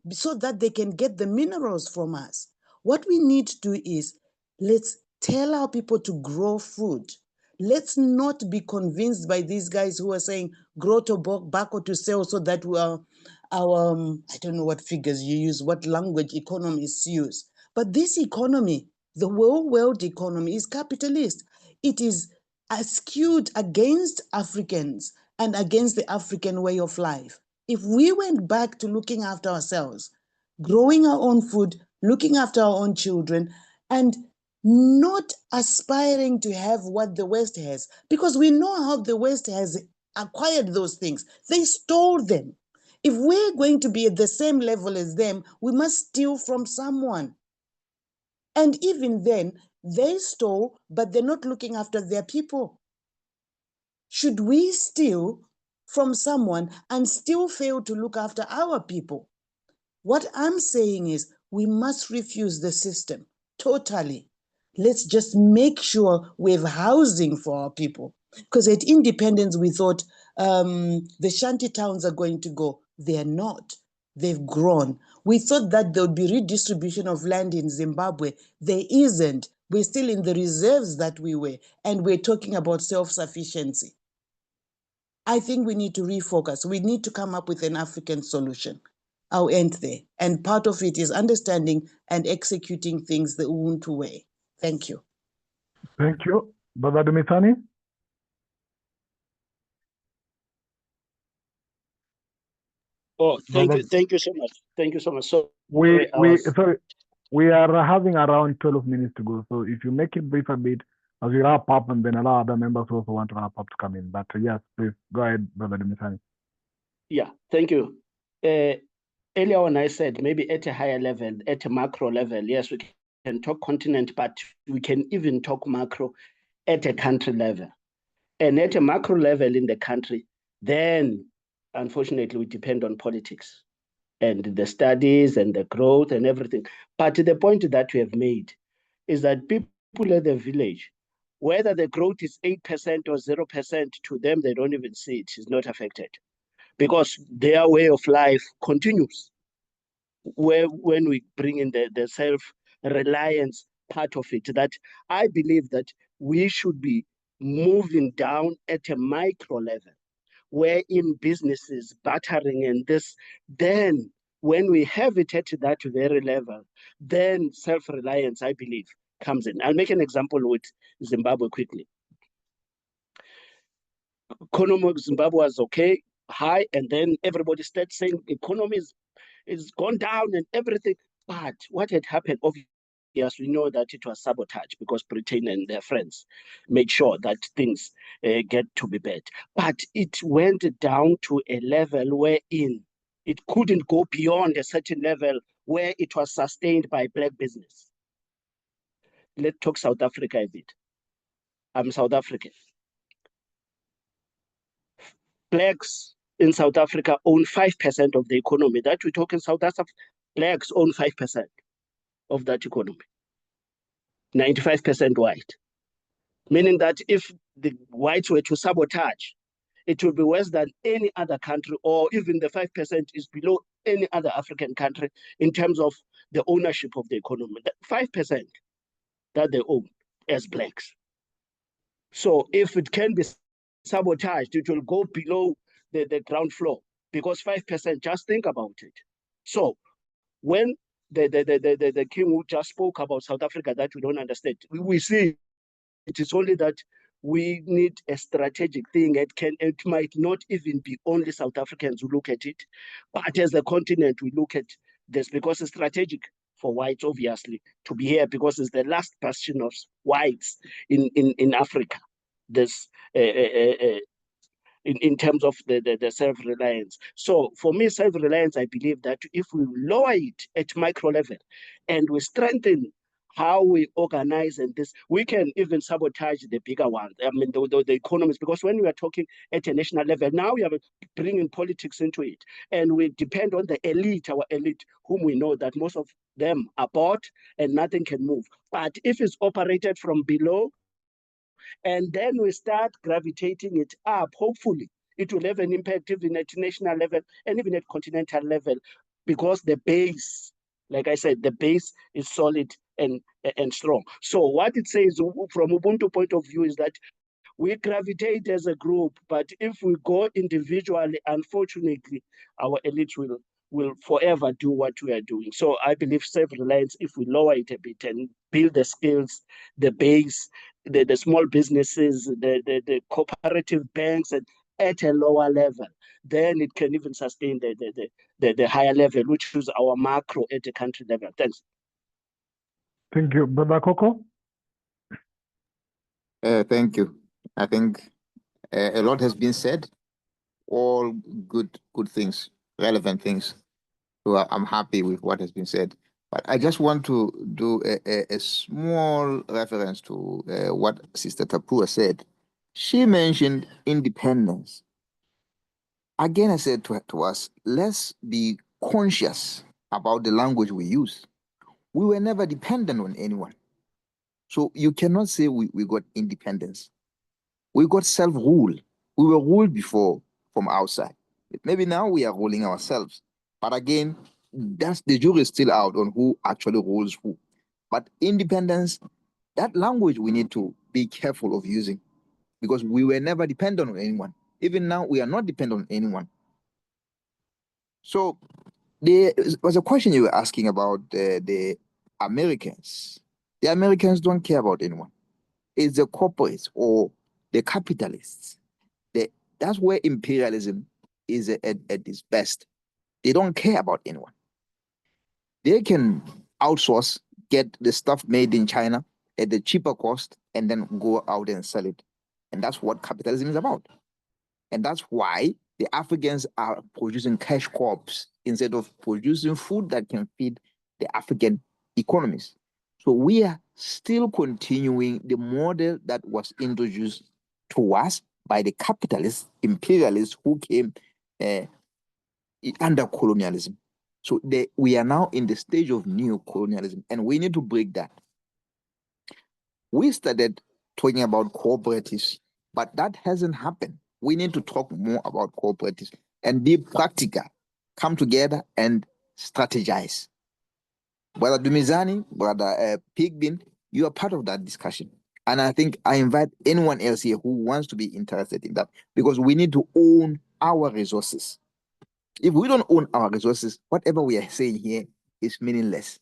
so that they can get the minerals from us. What we need to do is, let's tell our people to grow food. Let's not be convinced by these guys who are saying grow tobacco to sell so that our I don't know what figures you use, what language economists use. But this economy, the whole world economy, is capitalist. It is skewed against Africans and against the African way of life. If we went back to looking after ourselves, growing our own food, looking after our own children, and not aspiring to have what the West has, because we know how the West has acquired those things. They stole them. If we're going to be at the same level as them, we must steal from someone. And even then, they stole, but they're not looking after their people. Should we steal from someone and still fail to look after our people? What I'm saying is we must refuse the system totally. Let's just make sure we have housing for our people. Because at independence, we thought the shanty towns are going to go. They're not. They've grown. We thought that there would be redistribution of land in Zimbabwe. There isn't. We're still in the reserves that we were, and we're talking about self-sufficiency. I think we need to refocus. We need to come up with an African solution. I'll end there. And part of it is understanding and executing things the Ubuntu way. Thank you. Thank you. Brother Dumisani? Oh, thank Brother, you. Thank you so much. Thank you so much. So sorry, we are having around 12 minutes to go. So if you make it brief a bit, as we wrap up, and then allow other members who also want to wrap up to come in. But yes, please go ahead, Brother Dumisani. yeah, thank you. Earlier on, I said maybe at a higher level, at a macro level, yes, we can talk continent, but we can even talk macro at a country level. And at a macro level in the country, then unfortunately we depend on politics and the studies and the growth and everything. But the point that we have made is that people at the village, whether the growth is 8% or 0%, to them, they don't even see it, it's not affected, because their way of life continues. When we bring in the self-reliance part of it, that I believe that we should be moving down at a micro level, where in businesses, bartering and this, then when we have it at that very level, then self-reliance, I believe, comes in. I'll make an example with Zimbabwe quickly. Economy of Zimbabwe was okay, high, and then everybody started saying economy is gone down and everything. But what had happened, obviously, we know that it was sabotage, because Britain and their friends made sure that things get to be bad. But it went down to a level wherein it couldn't go beyond a certain level where it was sustained by Black business. Let's talk South Africa a bit. I'm South African. Blacks in South Africa own 5% of the economy. That we talk in South Africa, Blacks own 5% of that economy. 95% white. Meaning that if the whites were to sabotage, it will be worse than any other country, or even the 5% is below any other African country in terms of the ownership of the economy. The 5% that they own as blacks. So if it can be sabotaged, it will go below the ground floor, because 5%, just think about it. So when the king who just spoke about South Africa that we don't understand, we see it is only that we need a strategic thing. It might not even be only South Africans who look at it, but as a continent, we look at this because it's strategic for whites, obviously, to be here, because it's the last bastion of whites in Africa. This in terms of the self-reliance. So for me, self-reliance, I believe that if we lower it at micro level and we strengthen how we organize and this, we can even sabotage the bigger ones. I mean, the economies, because when we are talking at a national level, now we are bringing politics into it. And we depend on the elite, our elite, whom we know that most of them are bought and nothing can move. But if it's operated from below, and then we start gravitating it up, hopefully it will have an impact even at national level and even at continental level, because the base, like I said, the base is solid and strong. So what it says from Ubuntu point of view is that we gravitate as a group, but if we go individually, unfortunately, our elite will forever do what we are doing. So I believe self-reliance, if we lower it a bit and build the skills, the base, the small businesses, the cooperative banks, and at a lower level, then it can even sustain the higher level, which is our macro at the country level. Thanks. Thank you. Brother Coco? Thank you. I think a lot has been said, all good things, relevant things. So I'm happy with what has been said. But I just want to do a small reference to what Sister Tapua said. She mentioned independence. Again, I said to us, let's be conscious about the language we use. We were never dependent on anyone. So you cannot say we got independence. We got self-rule. We were ruled before from outside. Maybe now we are ruling ourselves. But again, that's the jury is still out on who actually rules who. But independence, that language we need to be careful of using, because we were never dependent on anyone. Even now, we are not dependent on anyone. So there was a question you were asking about the Americans. The Americans don't care about anyone. It's the corporates or the capitalists. That's where imperialism is at its best. They don't care about anyone. They can outsource, get the stuff made in China at the cheaper cost, and then go out and sell it. And that's what capitalism is about. And that's why the Africans are producing cash crops instead of producing food that can feed the African economies. So we are still continuing the model that was introduced to us by the capitalists, imperialists who came under colonialism. So we are now in the stage of neo-colonialism, and we need to break that. We started talking about cooperatives, but that hasn't happened. We need to talk more about cooperatives and be practical, come together and strategize. Brother Dumizani, Brother Pigbin, you are part of that discussion. And I think I invite anyone else here who wants to be interested in that, because we need to own our resources. If we don't own our resources, whatever we are saying here is meaningless,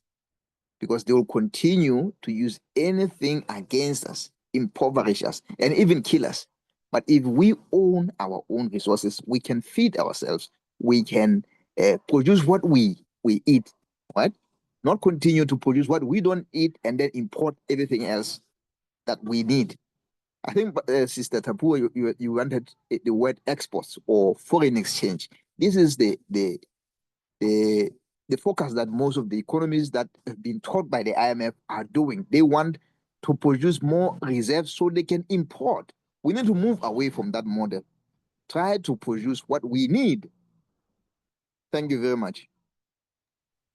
because they will continue to use anything against us, impoverish us, and even kill us. But if we own our own resources, we can feed ourselves. We can produce what we eat, right? Not continue to produce what we don't eat and then import everything else that we need. I think, Sister Tapua, you wanted the word exports or foreign exchange. This is the focus that most of the economies that have been taught by the IMF are doing. They want to produce more reserves so they can import. We need to move away from that model. Try to produce what we need. Thank you very much.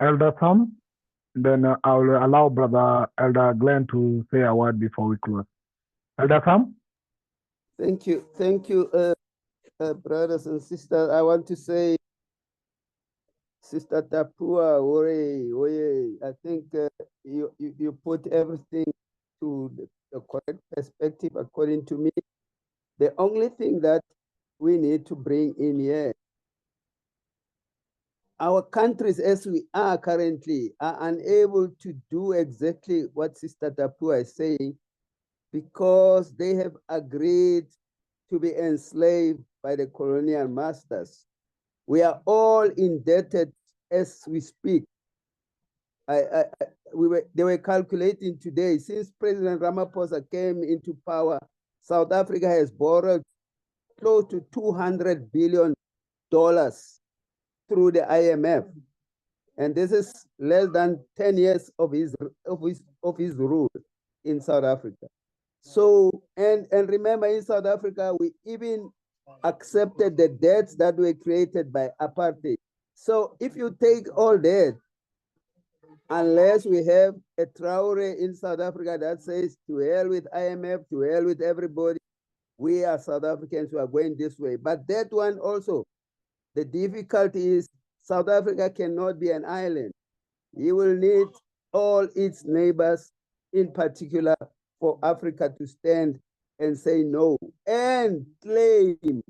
Elder Sam? Then I will allow Brother Elder Glenn to say a word before we close. Elder Sam? Thank you. Thank you, brothers and sisters. I want to say, Sister Tapua, I think you put everything to the correct perspective according to me. The only thing that we need to bring in here, our countries as we are currently are unable to do exactly what Sister Tapua is saying because they have agreed to be enslaved by the colonial masters. We are all indebted as we speak. They were calculating today, since President Ramaphosa came into power, South Africa has borrowed close to $200 billion through the IMF. And this is less than 10 years of his rule in South Africa. So, and remember, in South Africa, we even accepted the debts that were created by apartheid. So if you take all that, unless we have a Traore in South Africa that says, to hell with IMF, to hell with everybody, we are South Africans who are going this way. But that one also, the difficulty is South Africa cannot be an island. You will need all its neighbors, in particular for Africa to stand and say no and claim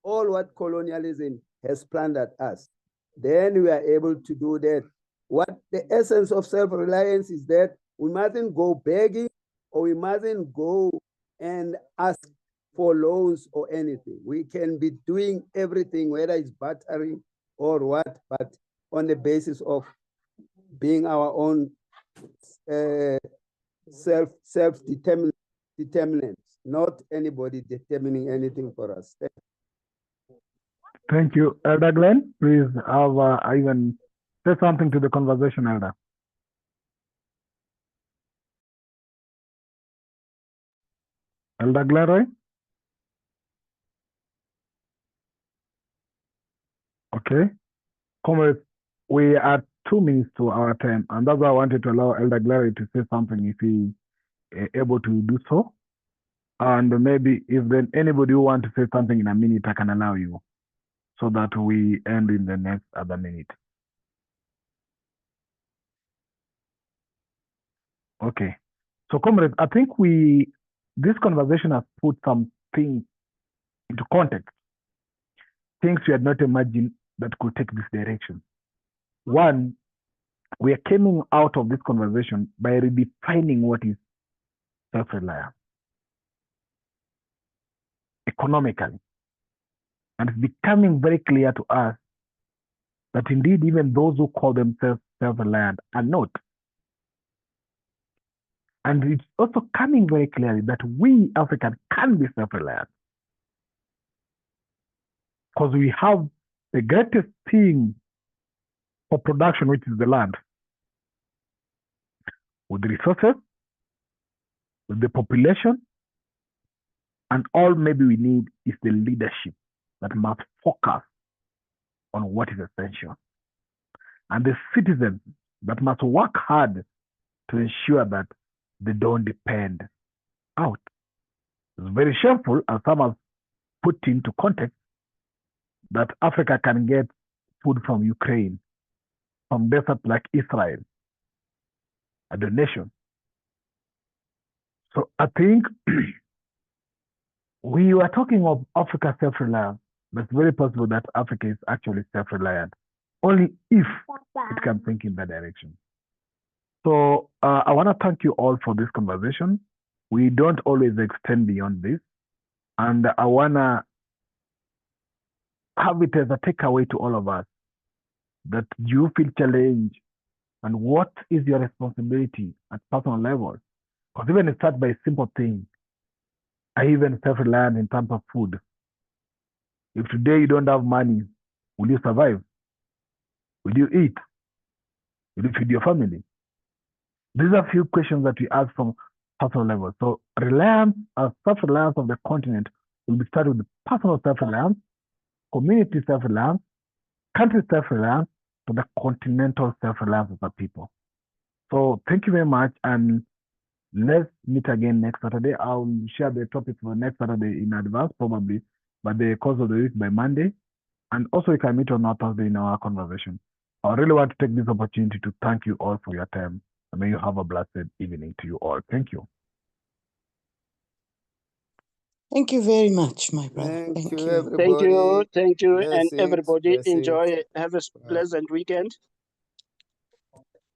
all what colonialism has plundered us. Then we are able to do that. What the essence of self-reliance is that we mustn't go begging or we mustn't go and ask for loans or anything. We can be doing everything, whether it's bartering or what, but on the basis of being our own self-determinants, not anybody determining anything for us. Thank you. Elder Glenn, please have even say something to the conversation, Elder. Elder Glenroy? Okay. Comrades, we are 2 minutes to our time, and that's why I wanted to allow Elder Glenroy to say something if he is able to do so. And maybe if then anybody who wants to say something in a minute, I can allow you so that we end in the next other minute. Okay. So, comrades, I think this conversation has put some things into context, things we had not imagined that could take this direction. One, we are coming out of this conversation by redefining what is self-reliance economically. And it's becoming very clear to us that indeed even those who call themselves self-reliant are not. And it's also coming very clearly that we Africans can be self-reliant because we have the greatest thing for production, which is the land, with the resources, with the population, and all maybe we need is the leadership that must focus on what is essential. And the citizens that must work hard to ensure that they don't depend out. It's very shameful, as some have put into context, that Africa can get food from Ukraine, from deserts like Israel, a donation. So I think we were talking of Africa self-reliance, but it's very possible that Africa is actually self-reliant, only if it can think in that direction. So I want to thank you all for this conversation. We don't always extend beyond this. And I want to have it as a takeaway to all of us that you feel challenged and what is your responsibility at personal level. Because even it starts by a simple thing. I even self-reliant in terms of food. If today you don't have money, will you survive? Will you eat? Will you feed your family? These are a few questions that we ask from personal level. So reliance, self-reliance of the continent will be started with personal self-reliance, community self-reliance, country self-reliance, to the continental self-reliance of the people. So thank you very much, and let's meet again next Saturday. I'll share the topic for next Saturday in advance, probably by the course of the week by Monday. And also you can meet on our Thursday in our conversation. I really want to take this opportunity to thank you all for your time. And may you have a blessed evening to you all. Thank you. Thank you very much, my brother. Thank you, you. everybody. Thank you, and Blessings, everybody blessings. enjoy. Have a Bye. pleasant weekend.